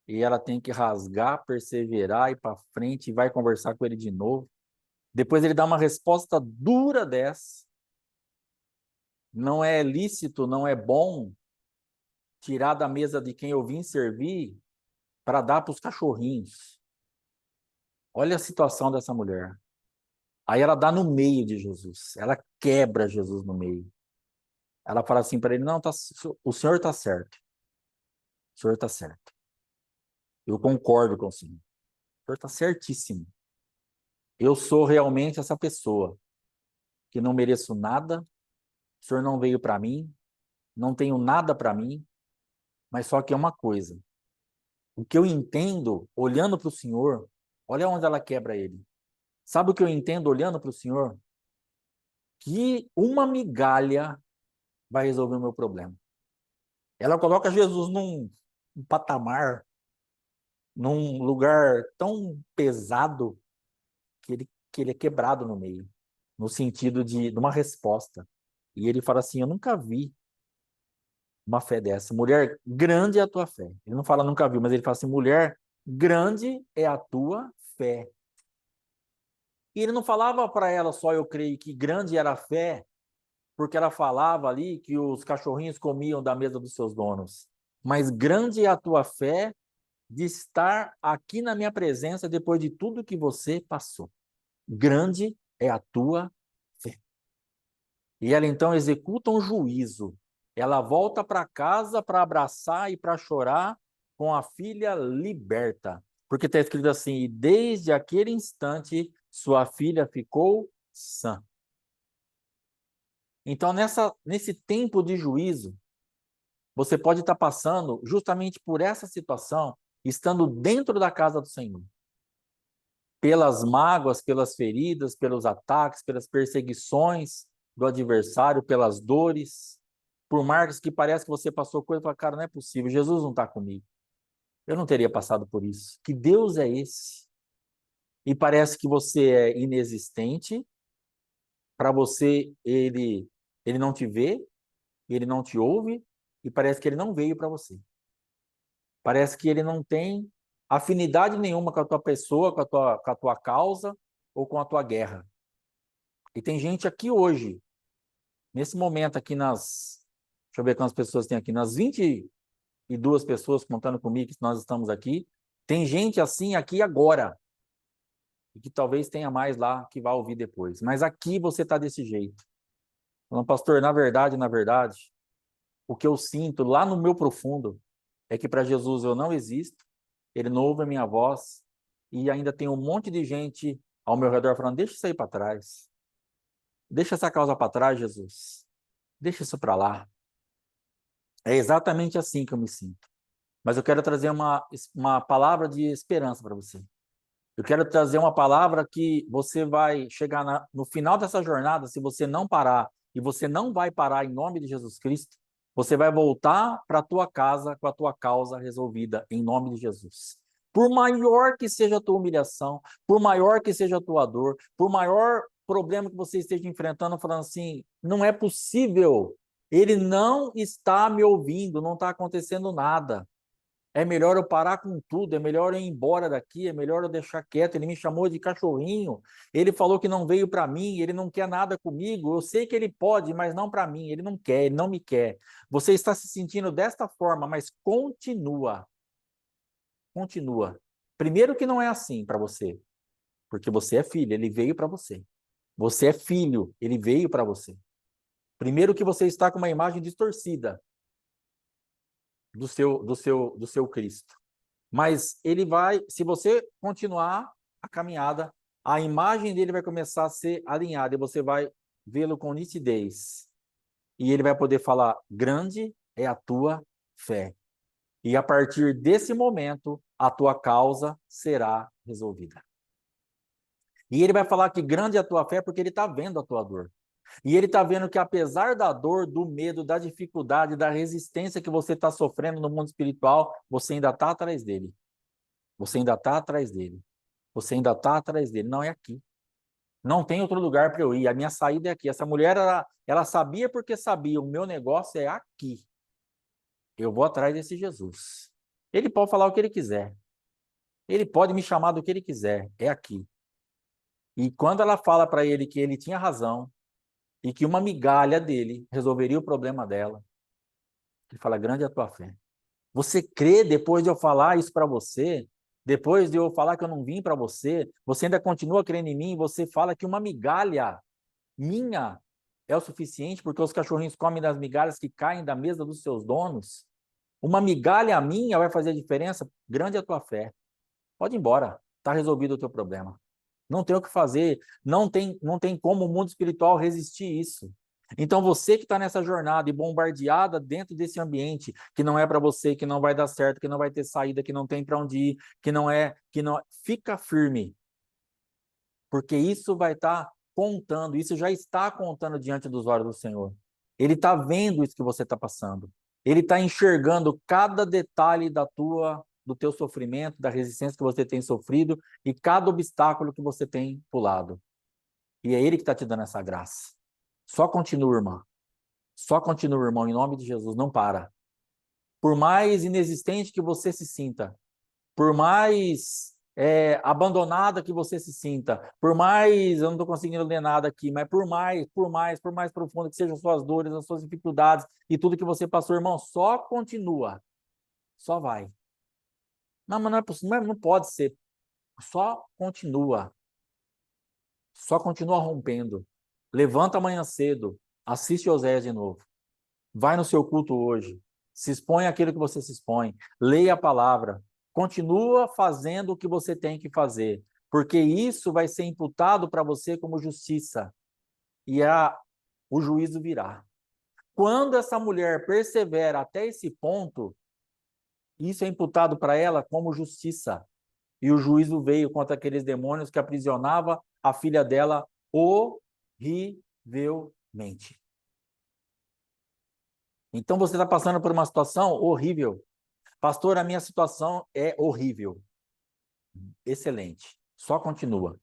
E ela tem que rasgar, perseverar, ir para frente e vai conversar com ele de novo. Depois ele dá uma resposta dura dessa. Não é lícito, não é bom tirar da mesa de quem eu vim servir para dar para os cachorrinhos. Olha a situação dessa mulher. Aí ela dá no meio de Jesus. Ela quebra Jesus no meio. Ela fala assim para ele: Não, tá, o senhor está certo. O senhor está certo. Eu concordo com o senhor. O senhor está certíssimo. Eu sou realmente essa pessoa que não mereço nada. O senhor não veio para mim. Não tenho nada para mim. Mas só que é uma coisa. O que eu entendo, olhando para o senhor, olha onde ela quebra ele. Sabe o que eu entendo olhando para o senhor? Que uma migalha vai resolver o meu problema. Ela coloca Jesus num patamar, num lugar tão pesado que ele é quebrado no meio, no sentido de uma resposta. E ele fala assim: Eu nunca vi uma fé dessa. Mulher, grande é a tua fé. Ele não fala nunca viu, mas ele fala assim: Mulher, grande é a tua fé. E ele não falava para ela só, eu creio, que grande era a fé, porque ela falava ali que os cachorrinhos comiam da mesa dos seus donos. Mas grande é a tua fé de estar aqui na minha presença depois de tudo que você passou. Grande é a tua fé. E ela então executa um juízo. Ela volta para casa para abraçar e para chorar com a filha liberta. Porque está escrito assim: e desde aquele instante sua filha ficou sã. Então, nesse tempo de juízo, você pode estar passando justamente por essa situação, estando dentro da casa do Senhor. Pelas mágoas, pelas feridas, pelos ataques, pelas perseguições do adversário, pelas dores, por marcas que parece que você passou coisa e fala, cara, não é possível, Jesus não está comigo. eu não teria passado por isso. Que Deus é esse? E parece que você é inexistente, para você ele não te vê, ele não te ouve, e parece que ele não veio para você. Parece que ele não tem afinidade nenhuma com a tua pessoa, com a tua causa ou com a tua guerra. E tem gente aqui hoje, nesse momento aqui deixa eu ver quantas pessoas tem aqui, nas 22 pessoas contando comigo que nós estamos aqui, tem gente assim aqui agora, e que talvez tenha mais lá que vai ouvir depois. Mas aqui você está desse jeito. Falando, pastor, na verdade, o que eu sinto lá no meu profundo é que para Jesus eu não existo, ele não ouve a minha voz, e ainda tem um monte de gente ao meu redor falando, deixa isso aí para trás. Deixa essa causa para trás, Jesus. Deixa isso para lá. É exatamente assim que eu me sinto. Mas eu quero trazer uma palavra de esperança para você. Eu quero trazer uma palavra que você vai chegar no final dessa jornada, se você não parar, e você não vai parar em nome de Jesus Cristo, você vai voltar para a tua casa com a tua causa resolvida em nome de Jesus. Por maior que seja a tua humilhação, por maior que seja a tua dor, por maior problema que você esteja enfrentando, falando assim, não é possível, ele não está me ouvindo, não está acontecendo nada. É melhor eu parar com tudo, é melhor eu ir embora daqui, é melhor eu deixar quieto. Ele me chamou de cachorrinho, ele falou que não veio para mim, ele não quer nada comigo. Eu sei que ele pode, mas não para mim, ele não quer, ele não me quer. Você está se sentindo desta forma, mas continua, continua. Primeiro que não é assim para você, porque você é filho, ele veio para você. Você é filho, ele veio para você. Primeiro que você está com uma imagem distorcida do seu Cristo. Mas ele vai, se você continuar a caminhada, a imagem dele vai começar a ser alinhada e você vai vê-lo com nitidez. E ele vai poder falar: grande é a tua fé. E a partir desse momento, a tua causa será resolvida. E ele vai falar que grande é a tua fé porque ele está vendo a tua dor. E ele está vendo que apesar da dor, do medo, da dificuldade, da resistência que você está sofrendo no mundo espiritual, você ainda está atrás dele. Você ainda está atrás dele. Você ainda está atrás dele. Não é aqui. Não tem outro lugar para eu ir. A minha saída é aqui. Essa mulher, ela sabia porque sabia. O meu negócio é aqui. Eu vou atrás desse Jesus. Ele pode falar o que ele quiser. Ele pode me chamar do que ele quiser. É aqui. E quando ela fala para ele que ele tinha razão e que uma migalha dele resolveria o problema dela, ele fala: grande é a tua fé. Você crê depois de eu falar isso para você? Depois de eu falar que eu não vim para você, você ainda continua crendo em mim? Você fala que uma migalha minha é o suficiente porque os cachorrinhos comem das migalhas que caem da mesa dos seus donos? Uma migalha minha vai fazer a diferença? Grande é a tua fé. Pode ir embora. Está resolvido o teu problema. Não tem o que fazer. Não tem como o mundo espiritual resistir isso. Então, você que está nessa jornada e bombardeada dentro desse ambiente que não é para você, que não vai dar certo, que não vai ter saída, que não tem para onde ir, que não, fica firme, porque isso vai estar contando, isso já está contando diante dos olhos do Senhor. Ele está vendo isso que você está passando. Ele está enxergando cada detalhe do teu sofrimento, da resistência que você tem sofrido e cada obstáculo que você tem pulado. E é Ele que está te dando essa graça. Só continua, irmã. Só continua, irmão, em nome de Jesus. Não para. Por mais inexistente que você se sinta, por mais abandonada que você se sinta, por mais, eu não estou conseguindo ler nada aqui, mas por mais profundo que sejam as suas dores, as suas dificuldades e tudo que você passou, irmão, só continua. Só vai. Não, mas não é possível, não pode ser. Só continua. Só continua rompendo. Levanta amanhã cedo, assiste Oséias de novo. Vai no seu culto hoje. Se expõe àquilo que você se expõe. Leia a palavra. Continua fazendo o que você tem que fazer, porque isso vai ser imputado para você como justiça. E o juízo virá. Quando essa mulher persevera até esse ponto, isso é imputado para ela como justiça. E o juízo veio contra aqueles demônios que aprisionava a filha dela horrivelmente. Então você está passando por uma situação horrível. Pastor, a minha situação é horrível. Excelente. Só continua.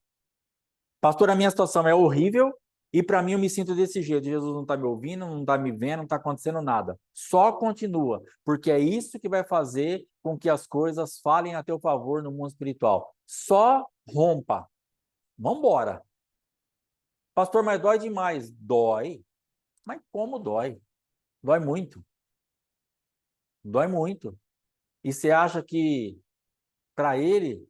Pastor, a minha situação é horrível e para mim eu me sinto desse jeito. Jesus não está me ouvindo, não está me vendo, não está acontecendo nada. Só continua, porque é isso que vai fazer com que as coisas falem a teu favor no mundo espiritual. Só rompa. Vamos embora. Pastor, mas dói demais. Dói. Mas como dói? Dói muito. Dói muito. E você acha que para ele,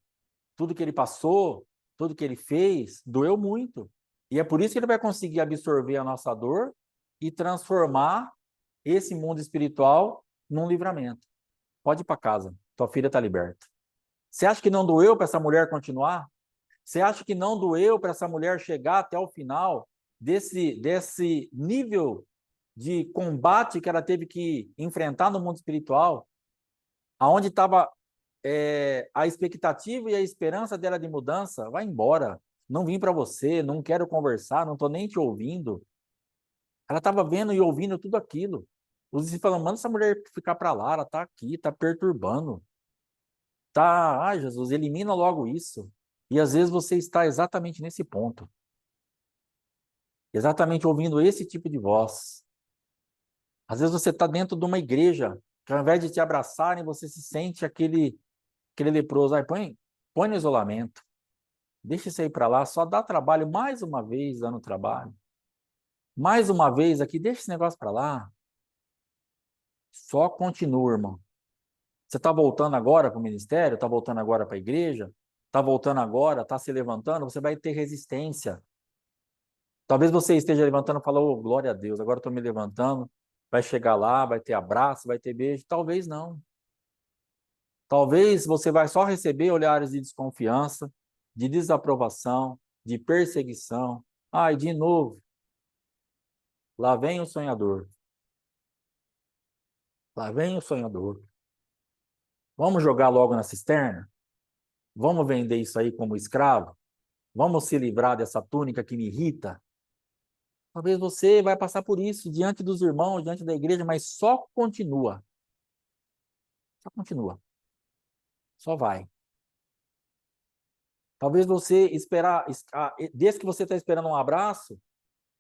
tudo que ele passou, tudo que ele fez, doeu muito. E é por isso que ele vai conseguir absorver a nossa dor e transformar esse mundo espiritual num livramento. Pode ir para casa, tua filha está liberta. Você acha que não doeu para essa mulher continuar? Você acha que não doeu para essa mulher chegar até o final desse nível de combate que ela teve que enfrentar no mundo espiritual, aonde estava a expectativa e a esperança dela de mudança? Vai embora. Não vim para você, não quero conversar, não estou nem te ouvindo. Ela estava vendo e ouvindo tudo aquilo. Os discípulos falam, manda essa mulher ficar para lá, ela está aqui, está perturbando. Tá, ai Jesus, elimina logo isso. E às vezes você está exatamente nesse ponto. Exatamente ouvindo esse tipo de voz. Às vezes você está dentro de uma igreja, que ao invés de te abraçarem, você se sente aquele leproso. Ai, põe no isolamento. Deixa isso aí para lá, só dá trabalho mais uma vez dando trabalho. Mais uma vez aqui, deixa esse negócio para lá. Só continua, irmão. Você está voltando agora para o ministério, está voltando agora para a igreja, está voltando agora, está se levantando, você vai ter resistência. Talvez você esteja levantando e fala, oh, glória a Deus, agora estou me levantando, vai chegar lá, vai ter abraço, vai ter beijo. Talvez não. Talvez você vai só receber olhares de desconfiança, de desaprovação, de perseguição. Ai, de novo, lá vem o sonhador. Lá vem o sonhador. Vamos jogar logo na cisterna? Vamos vender isso aí como escravo? Vamos se livrar dessa túnica que me irrita? Talvez você vai passar por isso diante dos irmãos, diante da igreja, mas só continua. Só continua. Só vai. Talvez você esperar, desde que você está esperando um abraço,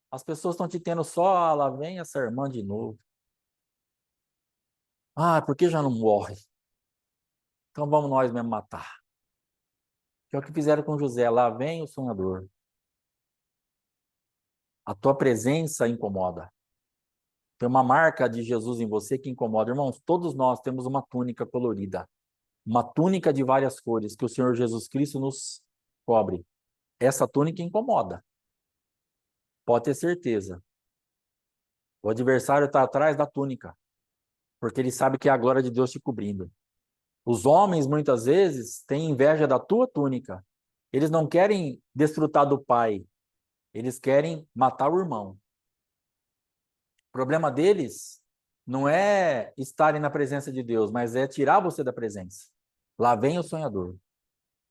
as pessoas estão te tendo só, ah, lá vem essa irmã de novo. Ah, por que já não morre? Então vamos nós mesmo matar. Que é o que fizeram com José. Lá vem o sonhador. A tua presença incomoda. Tem uma marca de Jesus em você que incomoda. Irmãos, todos nós temos uma túnica colorida. Uma túnica de várias cores que o Senhor Jesus Cristo nos cobre. Essa túnica incomoda. Pode ter certeza. O adversário está atrás da túnica, porque ele sabe que é a glória de Deus te cobrindo. Os homens, muitas vezes, têm inveja da tua túnica. Eles não querem desfrutar do pai, eles querem matar o irmão. O problema deles não é estarem na presença de Deus, mas é tirar você da presença. Lá vem o sonhador.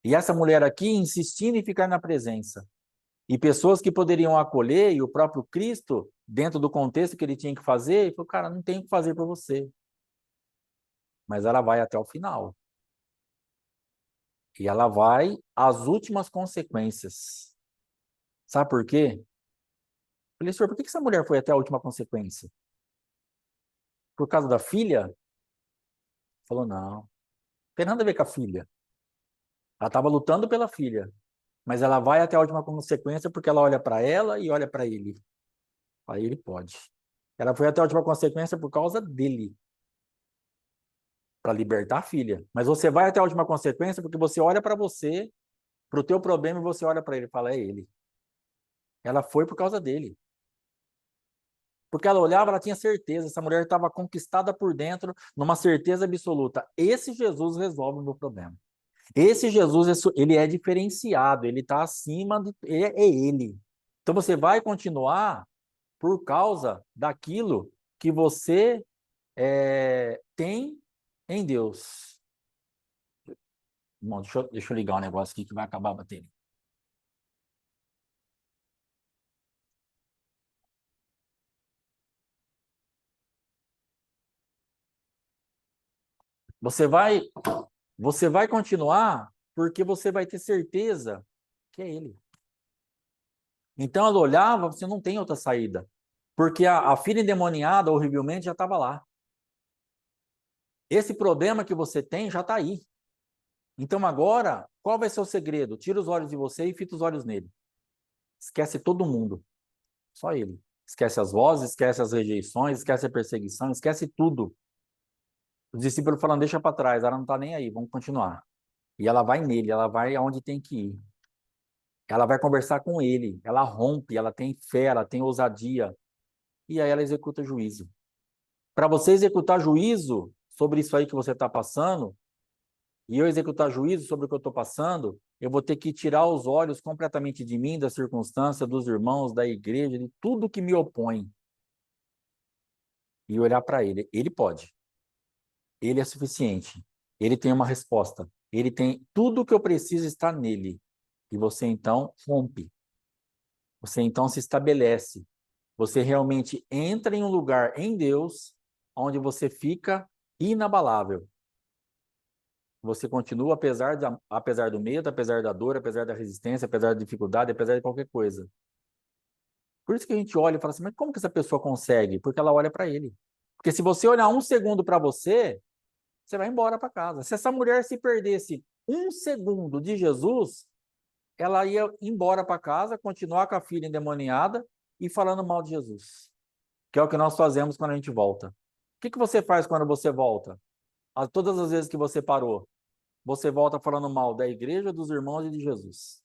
E essa mulher aqui insistindo em ficar na presença. E pessoas que poderiam acolher, e o próprio Cristo, dentro do contexto que ele tinha que fazer, ele falou, cara, não tem o que fazer para você. Mas ela vai até o final. E ela vai às últimas consequências. Sabe por quê? Eu falei, senhor, por que essa mulher foi até a última consequência? Por causa da filha? Falou, não. Não tem nada a ver com a filha. Ela estava lutando pela filha. Mas ela vai até a última consequência porque ela olha para ela e olha para ele. Aí ele pode. Ela foi até a última consequência por causa dele. Para libertar a filha. Mas você vai até a última consequência porque você olha para você, para o teu problema e você olha para ele e fala, é ele. Ela foi por causa dele. Porque ela olhava, ela tinha certeza, essa mulher estava conquistada por dentro, numa certeza absoluta. Esse Jesus resolve o meu problema. Esse Jesus, ele é diferenciado, ele está acima, é ele. Então você vai continuar por causa daquilo que você tem em Deus. Bom, deixa eu ligar um negócio aqui que vai acabar a bateria. Você vai continuar porque você vai ter certeza que é ele. Então ela olhava, você não tem outra saída. Porque a filha endemoniada, horrivelmente, já estava lá. Esse problema que você tem já está aí. Então agora, qual vai ser o segredo? Tira os olhos de você e fita os olhos nele. Esquece todo mundo. Só ele. Esquece as vozes, esquece as rejeições, esquece a perseguição, esquece tudo. Os discípulos falando, deixa para trás, ela não está nem aí, vamos continuar. E ela vai nele, ela vai aonde tem que ir. Ela vai conversar com ele, ela rompe, ela tem fé, ela tem ousadia. E aí ela executa juízo. Para você executar juízo sobre isso aí que você está passando, e eu executar juízo sobre o que eu estou passando, eu vou ter que tirar os olhos completamente de mim, da circunstância, dos irmãos, da igreja, de tudo que me opõe, e olhar para ele. Ele pode. Ele é suficiente. Ele tem uma resposta. Ele tem tudo o que eu preciso está nele. E você então rompe. Você então se estabelece. Você realmente entra em um lugar em Deus onde você fica inabalável. Você continua apesar do medo, apesar da dor, apesar da resistência, apesar da dificuldade, apesar de qualquer coisa. Por isso que a gente olha e fala assim, mas como que essa pessoa consegue? Porque ela olha para ele. Porque se você olhar um segundo para você, você vai embora para casa. Se essa mulher se perdesse um segundo de Jesus, ela ia embora para casa, continuar com a filha endemoniada e falando mal de Jesus. Que é o que nós fazemos quando a gente volta. O que você faz quando você volta? Todas as vezes que você parou, você volta falando mal da igreja, dos irmãos e de Jesus.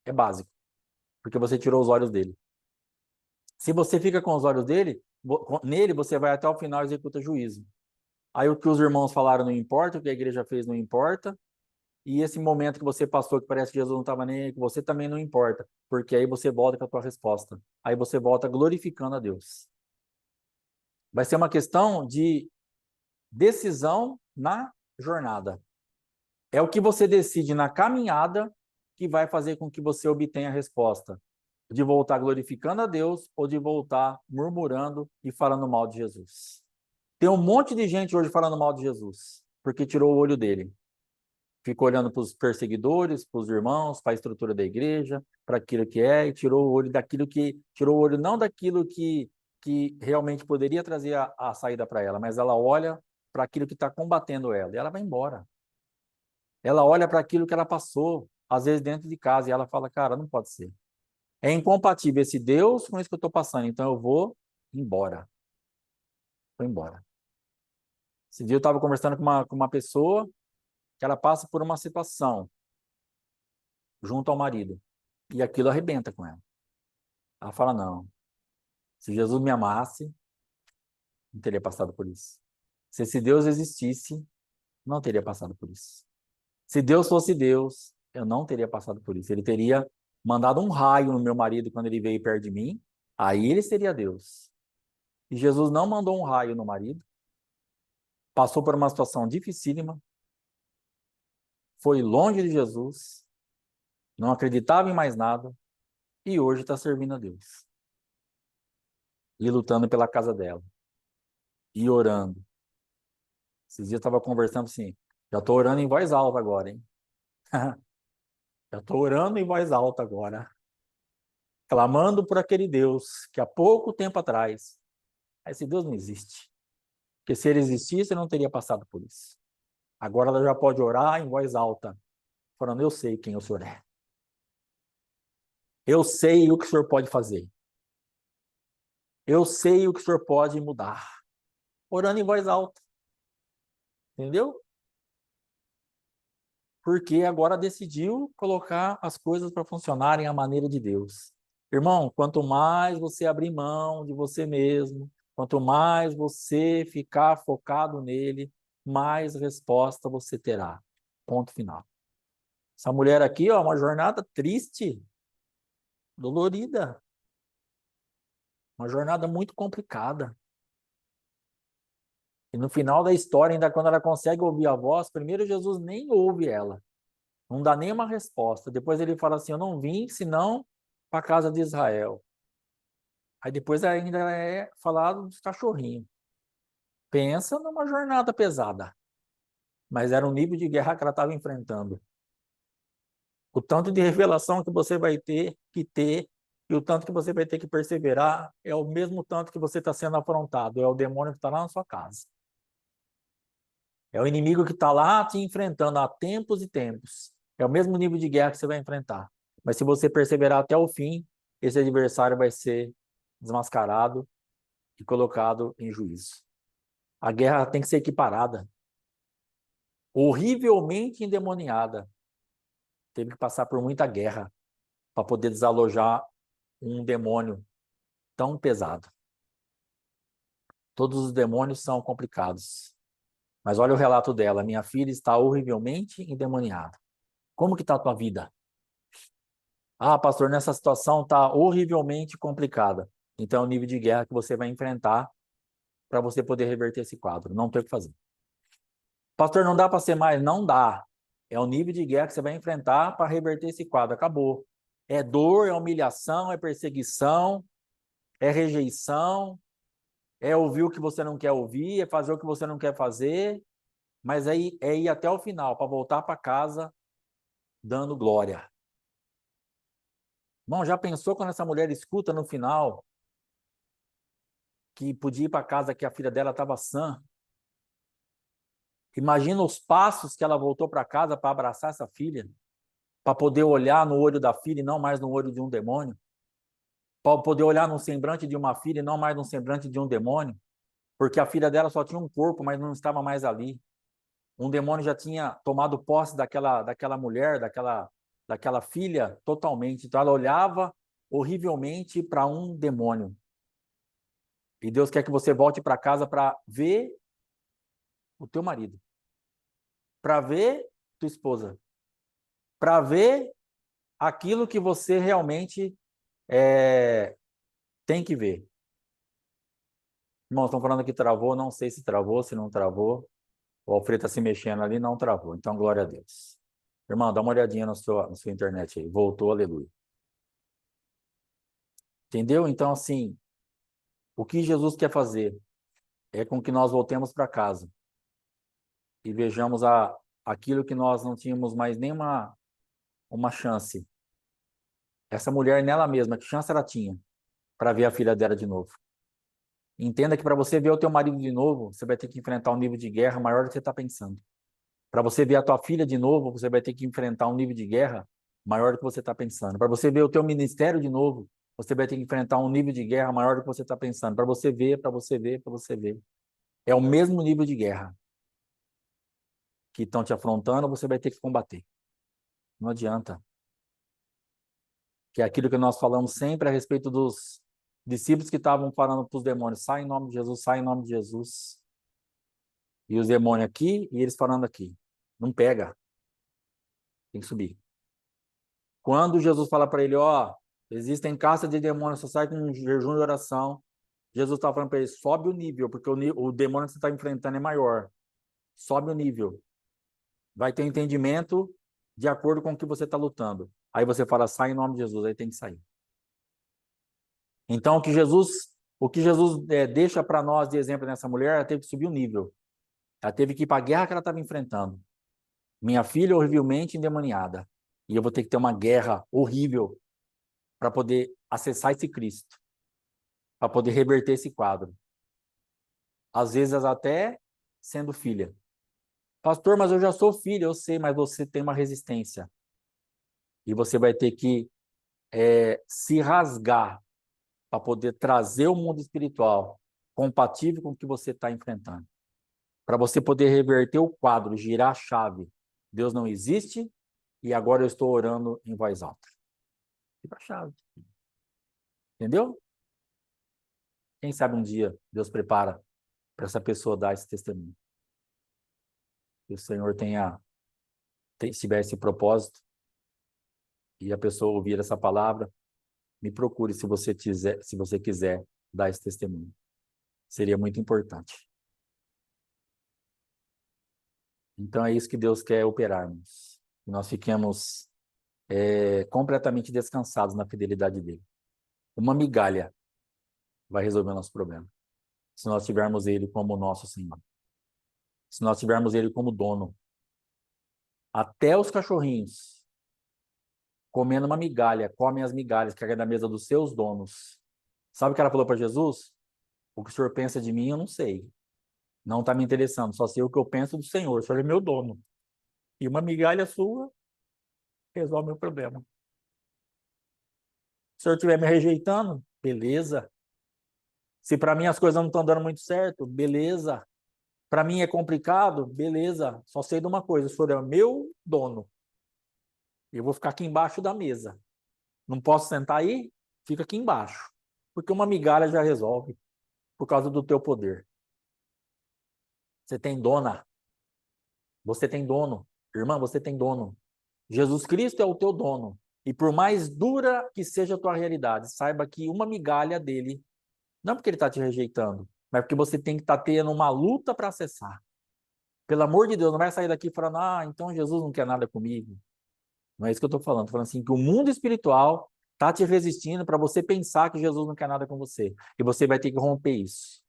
É básico, porque você tirou os olhos dele. Se você fica com os olhos nele, você vai até o final e executa juízo. Aí o que os irmãos falaram não importa, o que a igreja fez não importa, e esse momento que você passou, que parece que Jesus não estava nem aí com você, também não importa, porque aí você volta com a tua resposta. Aí você volta glorificando a Deus. Vai ser uma questão de decisão na jornada. É o que você decide na caminhada que vai fazer com que você obtenha a resposta. De voltar glorificando a Deus ou de voltar murmurando e falando mal de Jesus. Tem um monte de gente hoje falando mal de Jesus, porque tirou o olho dele. Ficou olhando para os perseguidores, para os irmãos, para a estrutura da igreja, para aquilo que é, e tirou o olho daquilo que. Tirou o olho não daquilo que realmente poderia trazer a saída para ela, mas ela olha para aquilo que está combatendo ela, e ela vai embora. Ela olha para aquilo que ela passou, às vezes dentro de casa, e ela fala, cara, não pode ser. É incompatível esse Deus com isso que eu estou passando, então eu vou embora. Vou embora. Esse dia eu estava conversando com uma pessoa que ela passa por uma situação junto ao marido, e aquilo arrebenta com ela. Ela fala, não, se Jesus me amasse, não teria passado por isso. Se esse Deus existisse, não teria passado por isso. Se Deus fosse Deus, eu não teria passado por isso. Ele teria mandado um raio no meu marido quando ele veio perto de mim, aí ele seria Deus. E Jesus não mandou um raio no marido, passou por uma situação dificílima, foi longe de Jesus, não acreditava em mais nada, e hoje está servindo a Deus. E lutando pela casa dela. E orando. Esses dias eu estava conversando assim, já estou orando em voz alta agora, hein? Já estou orando em voz alta agora. Clamando por aquele Deus que há pouco tempo atrás, esse Deus não existe. Porque se ele existisse, eu não teria passado por isso. Agora ela já pode orar em voz alta, falando, eu sei quem o Senhor é. Eu sei o que o Senhor pode fazer. Eu sei o que o Senhor pode mudar. Orando em voz alta. Entendeu? Porque agora decidiu colocar as coisas para funcionarem à maneira de Deus. Irmão, quanto mais você abrir mão de você mesmo, quanto mais você ficar focado nele, mais resposta você terá. Ponto final. Essa mulher aqui, ó, uma jornada triste, dolorida, uma jornada muito complicada. E no final da história, ainda quando ela consegue ouvir a voz, primeiro Jesus nem ouve ela. Não dá nenhuma resposta. Depois ele fala assim, eu não vim senão para a casa de Israel. Aí depois ainda é falado dos cachorrinhos. Pensa numa jornada pesada, mas era um nível de guerra que ela estava enfrentando. O tanto de revelação que você vai ter que ter e o tanto que você vai ter que perseverar é o mesmo tanto que você está sendo afrontado. É o demônio que está lá na sua casa. É o inimigo que está lá te enfrentando há tempos e tempos. É o mesmo nível de guerra que você vai enfrentar. Mas se você perseverar até o fim, esse adversário vai ser desmascarado e colocado em juízo. A guerra tem que ser equiparada. Horrivelmente endemoniada. Teve que passar por muita guerra para poder desalojar um demônio tão pesado. Todos os demônios são complicados. Mas olha o relato dela. Minha filha está horrivelmente endemoniada. Como que está a tua vida? Ah, pastor, nessa situação está horrivelmente complicada. Então é o nível de guerra que você vai enfrentar para você poder reverter esse quadro. Não tem o que fazer. Pastor, não dá para ser mais? Não dá. É o nível de guerra que você vai enfrentar para reverter esse quadro. Acabou. É dor, é humilhação, é perseguição, é rejeição, é ouvir o que você não quer ouvir, é fazer o que você não quer fazer, mas aí é ir até o final, para voltar para casa dando glória. Irmão, já pensou quando essa mulher escuta no final que podia ir para casa que a filha dela estava sã? Imagina os passos que ela voltou para casa para abraçar essa filha, para poder olhar no olho da filha e não mais no olho de um demônio, para poder olhar no semblante de uma filha e não mais no semblante de um demônio, porque a filha dela só tinha um corpo, mas não estava mais ali. Um demônio já tinha tomado posse daquela mulher, daquela filha totalmente. Então ela olhava horrivelmente para um demônio. E Deus quer que você volte para casa para ver o teu marido, para ver tua esposa, para ver aquilo que você realmente tem que ver. Irmãos, estão falando que travou, não sei se travou, se não travou. O Alfredo está se mexendo ali, não travou. Então, glória a Deus. Irmão, dá uma olhadinha na sua internet aí. Voltou, aleluia. Entendeu? Então, assim, o que Jesus quer fazer é com que nós voltemos para casa e vejamos aquilo que nós não tínhamos mais nenhuma uma chance. Essa mulher nela mesma, que chance ela tinha para ver a filha dela de novo? Entenda que para você ver o teu marido de novo, você vai ter que enfrentar um nível de guerra maior do que você está pensando. Para você ver a tua filha de novo, você vai ter que enfrentar um nível de guerra maior do que você está pensando. Para você ver o teu ministério de novo, você vai ter que enfrentar um nível de guerra maior do que você está pensando. Para você ver, para você ver, para você ver. É o mesmo nível de guerra que estão te afrontando, você vai ter que combater. Não adianta. Que é aquilo que nós falamos sempre a respeito dos discípulos que estavam falando para os demônios: sai em nome de Jesus, sai em nome de Jesus. E os demônios aqui e eles falando aqui. Não pega. Tem que subir. Quando Jesus fala para ele: ó, existem castas de demônios, só sai com um jejum e oração. Jesus está falando para ele: sobe o nível, porque o demônio que você está enfrentando é maior. Sobe o nível. Vai ter entendimento de acordo com o que você está lutando. Aí você fala: sai em nome de Jesus, aí tem que sair. Então, o que Jesus deixa para nós de exemplo nessa mulher, ela teve que subir o nível. Ela teve que ir para a guerra que ela estava enfrentando. Minha filha horrivelmente endemoniada. E eu vou ter que ter uma guerra horrível para poder acessar esse Cristo, para poder reverter esse quadro. Às vezes até sendo filha. Pastor, mas eu já sou filha, eu sei, mas você tem uma resistência. E você vai ter que se rasgar para poder trazer o mundo espiritual compatível com o que você está enfrentando. Para você poder reverter o quadro, girar a chave. Deus não existe e agora eu estou orando em voz alta. Gira a chave. Entendeu? Quem sabe um dia Deus prepara para essa pessoa dar esse testemunho. Que o Senhor tiver esse propósito e a pessoa ouvir essa palavra, me procure se você quiser dar esse testemunho. Seria muito importante. Então é isso que Deus quer operarmos. Que nós fiquemos completamente descansados na fidelidade dele. Uma migalha vai resolver o nosso problema. se nós tivermos Ele como nosso Senhor. Se nós tivermos Ele como dono. Até os cachorrinhos, comendo uma migalha, comem as migalhas que é da mesa dos seus donos. Sabe o que ela falou para Jesus? O que o Senhor pensa de mim, eu não sei. Não está me interessando, só sei o que eu penso do Senhor. O Senhor é meu dono. E uma migalha sua resolve meu problema. Se o Senhor estiver me rejeitando, beleza. Se para mim as coisas não estão dando muito certo, beleza. Para mim é complicado, beleza. Só sei de uma coisa, o Senhor é meu dono. Eu vou ficar aqui embaixo da mesa. Não posso sentar aí? Fica aqui embaixo. Porque uma migalha já resolve, por causa do teu poder. Você tem dona. Você tem dono. Irmã, você tem dono. Jesus Cristo é o teu dono. E por mais dura que seja a tua realidade, saiba que uma migalha dele, não porque ele está te rejeitando, mas porque você tem que estar tendo uma luta para acessar. Pelo amor de Deus, não vai sair daqui falando, então Jesus não quer nada comigo. Não é isso que eu estou falando. Estou falando assim, que o mundo espiritual está te resistindo para você pensar que Jesus não quer nada com você. E você vai ter que romper isso.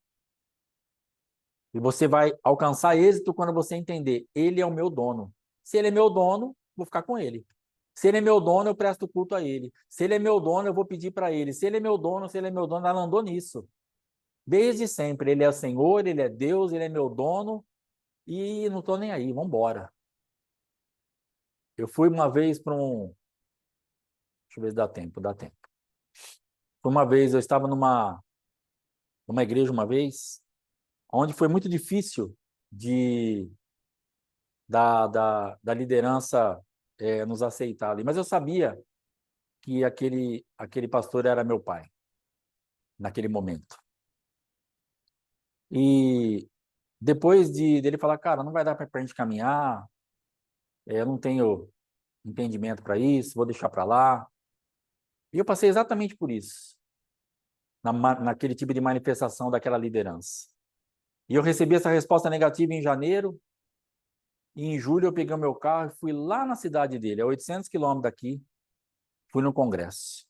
E você vai alcançar êxito quando você entender, ele é o meu dono. Se ele é meu dono, vou ficar com ele. Se ele é meu dono, eu presto culto a ele. Se ele é meu dono, eu vou pedir para ele. Se ele é meu dono, ela andou nisso. Desde sempre, ele é o Senhor, ele é Deus, ele é meu dono e não estou nem aí, vamos embora. Eu fui uma vez para um... Deixa eu ver se dá tempo, dá tempo. Uma vez, eu estava numa igreja uma vez, onde foi muito difícil de da liderança nos aceitar ali. Mas eu sabia que aquele pastor era meu pai, naquele momento. E depois dele falar, cara, não vai dar para a gente caminhar, eu não tenho entendimento para isso, vou deixar para lá. E eu passei exatamente por isso, naquele tipo de manifestação daquela liderança. E eu recebi essa resposta negativa em janeiro, e em julho eu peguei o meu carro e fui lá na cidade dele, a 800 quilômetros daqui, fui no congresso.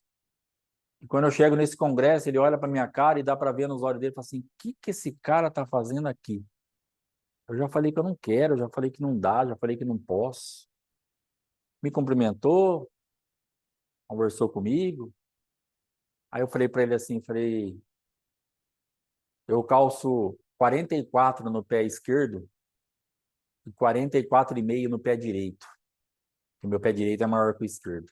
E quando eu chego nesse congresso, ele olha para minha cara e dá para ver nos olhos dele e fala assim: o que esse cara está fazendo aqui? Eu já falei que eu não quero, eu já falei que não dá, já falei que não posso. Me cumprimentou, conversou comigo. Aí eu falei para ele assim, falei, eu calço 44 no pé esquerdo e 44,5 no pé direito. O meu pé direito é maior que o esquerdo.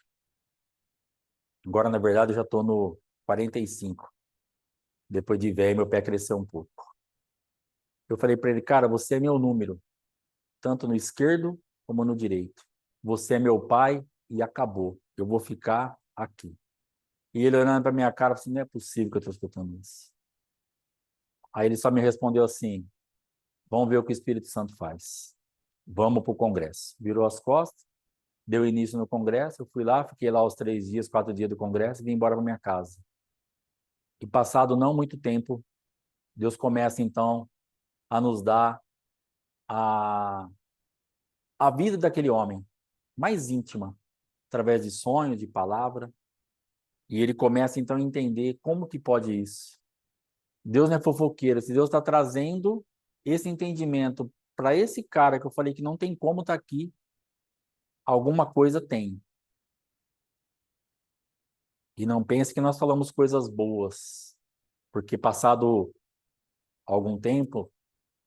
Agora, na verdade, eu já estou no 45. Depois de velho, meu pé cresceu um pouco. Eu falei para ele, cara, você é meu número, tanto no esquerdo como no direito. Você é meu pai e acabou. Eu vou ficar aqui. E ele olhando para minha cara, assim, não é possível que eu estou escutando isso. Aí ele só me respondeu assim, vamos ver o que o Espírito Santo faz. Vamos para o congresso. Virou as costas, deu início no congresso, eu fui lá, fiquei lá os 3 dias, 4 dias do congresso e vim embora para minha casa. E passado não muito tempo, Deus começa então a nos dar a, a vida daquele homem mais íntima, através de sonho, de palavra. E ele começa então a entender como que pode isso. Deus não é fofoqueiro. Se Deus está trazendo esse entendimento para esse cara que eu falei que não tem como estar aqui, alguma coisa tem. E não pense que nós falamos coisas boas, porque passado algum tempo,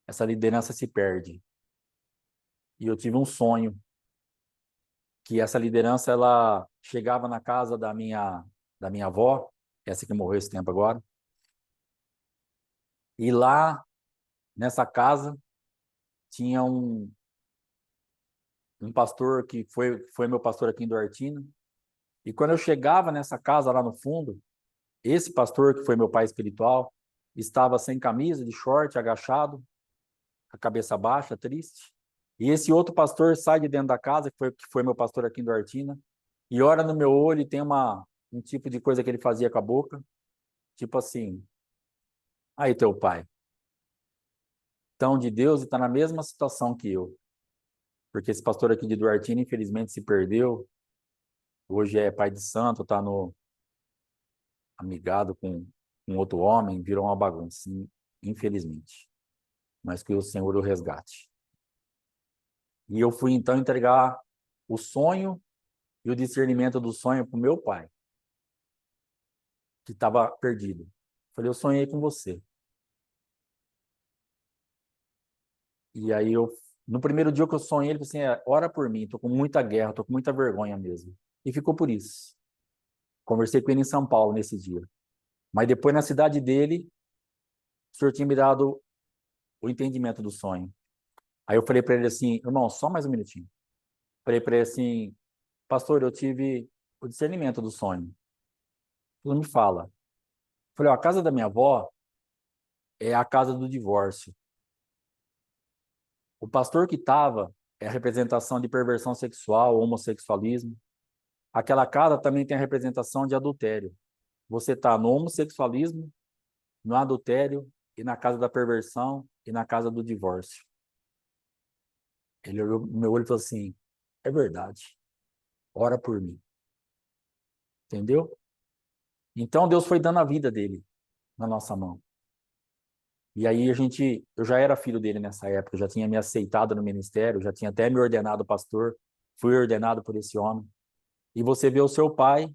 essa liderança se perde. E eu tive um sonho que essa liderança ela chegava na casa da minha avó, essa que morreu esse tempo agora, e lá nessa casa tinha um pastor que foi meu pastor aqui em Duartina. E quando eu chegava nessa casa lá no fundo, esse pastor que foi meu pai espiritual estava sem camisa, de short, agachado, com a cabeça baixa, triste. E esse outro pastor sai de dentro da casa, que foi meu pastor aqui em Duartina, e olha no meu olho e tem um tipo de coisa que ele fazia com a boca, tipo assim, aí teu pai, tão de Deus e está na mesma situação que eu. Porque esse pastor aqui de Duartina, infelizmente, se perdeu. Hoje é pai de santo, está amigado com outro homem, virou uma bagunça. infelizmente, mas que o Senhor o resgate. E eu fui então entregar o sonho e o discernimento do sonho para o meu pai, que estava perdido. Falei, eu sonhei com você. E aí no primeiro dia que eu sonhei, ele falou assim, ora por mim, tô com muita guerra, tô com muita vergonha mesmo. E ficou por isso. Conversei com ele em São Paulo nesse dia. Mas depois na cidade dele, o senhor tinha me dado o entendimento do sonho. Aí eu falei para ele assim, irmão, só mais um minutinho. Falei para ele assim, pastor, eu tive o discernimento do sonho. Ele me fala. Falei, ó, a casa da minha avó é a casa do divórcio. O pastor que estava é a representação de perversão sexual, homossexualismo. Aquela casa também tem a representação de adultério. Você está no homossexualismo, no adultério e na casa da perversão e na casa do divórcio. Ele olhou no meu olho e falou assim, é verdade, ora por mim. Entendeu? Então Deus foi dando a vida dele na nossa mão. E aí eu já era filho dele nessa época, já tinha me aceitado no ministério, já tinha até me ordenado pastor, fui ordenado por esse homem. E você vê o seu pai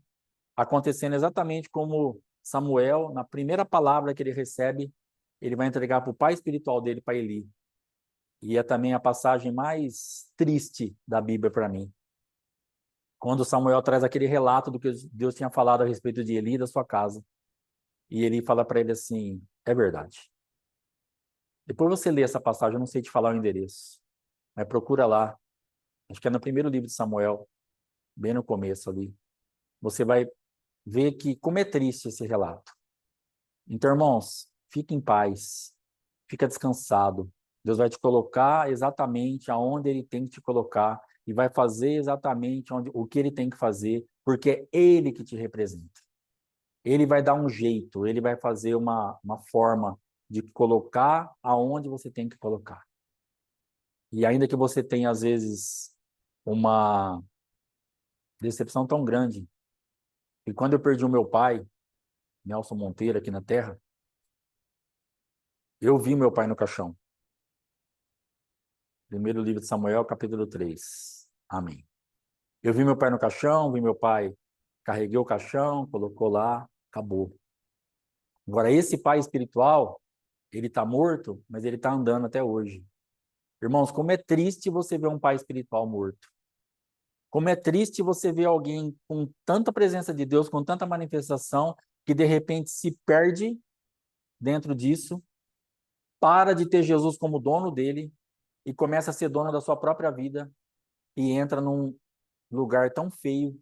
acontecendo exatamente como Samuel, na primeira palavra que ele recebe, ele vai entregar para o pai espiritual dele, para Eli. E é também a passagem mais triste da Bíblia para mim. Quando Samuel traz aquele relato do que Deus tinha falado a respeito de Eli e da sua casa. E Eli fala para ele assim, é verdade. Depois você lê essa passagem, eu não sei te falar o endereço, mas procura lá. Acho que é no primeiro livro de Samuel, bem no começo ali. Você vai ver que como é triste esse relato. Então, irmãos, fique em paz, fica descansado. Deus vai te colocar exatamente aonde Ele tem que te colocar e vai fazer exatamente o que Ele tem que fazer, porque é Ele que te representa. Ele vai dar um jeito, Ele vai fazer uma forma de colocar aonde você tem que colocar. E ainda que você tenha, às vezes, uma decepção tão grande, e quando eu perdi o meu pai, Nelson Monteiro, aqui na Terra, eu vi meu pai no caixão. Primeiro livro de Samuel, capítulo 3. Amém. Eu vi meu pai no caixão, vi meu pai, carreguei o caixão, colocou lá, acabou. Agora, esse pai espiritual, ele está morto, mas ele está andando até hoje. Irmãos, como é triste você ver um pai espiritual morto. Como é triste você ver alguém com tanta presença de Deus, com tanta manifestação, que de repente se perde dentro disso, para de ter Jesus como dono dele e começa a ser dono da sua própria vida e entra num lugar tão feio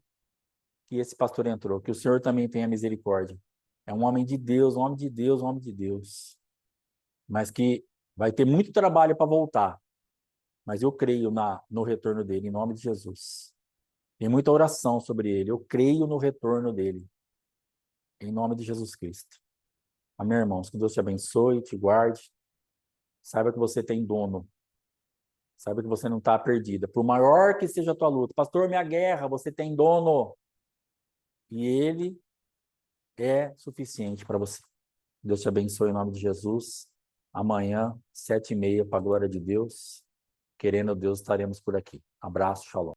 que esse pastor entrou. Que o Senhor também tenha misericórdia. É um homem de Deus, um homem de Deus, um homem de Deus. Mas que vai ter muito trabalho para voltar. Mas eu creio no retorno dele, em nome de Jesus. Tem muita oração sobre ele. Eu creio no retorno dele, em nome de Jesus Cristo. Amém, irmãos? Que Deus te abençoe, te guarde. Saiba que você tem dono. Saiba que você não está perdida. Por maior que seja a tua luta. Pastor, minha guerra, você tem dono. E ele é suficiente para você. Deus te abençoe em nome de Jesus. Amanhã, 7h30, para a glória de Deus. Querendo Deus, estaremos por aqui. Abraço, shalom.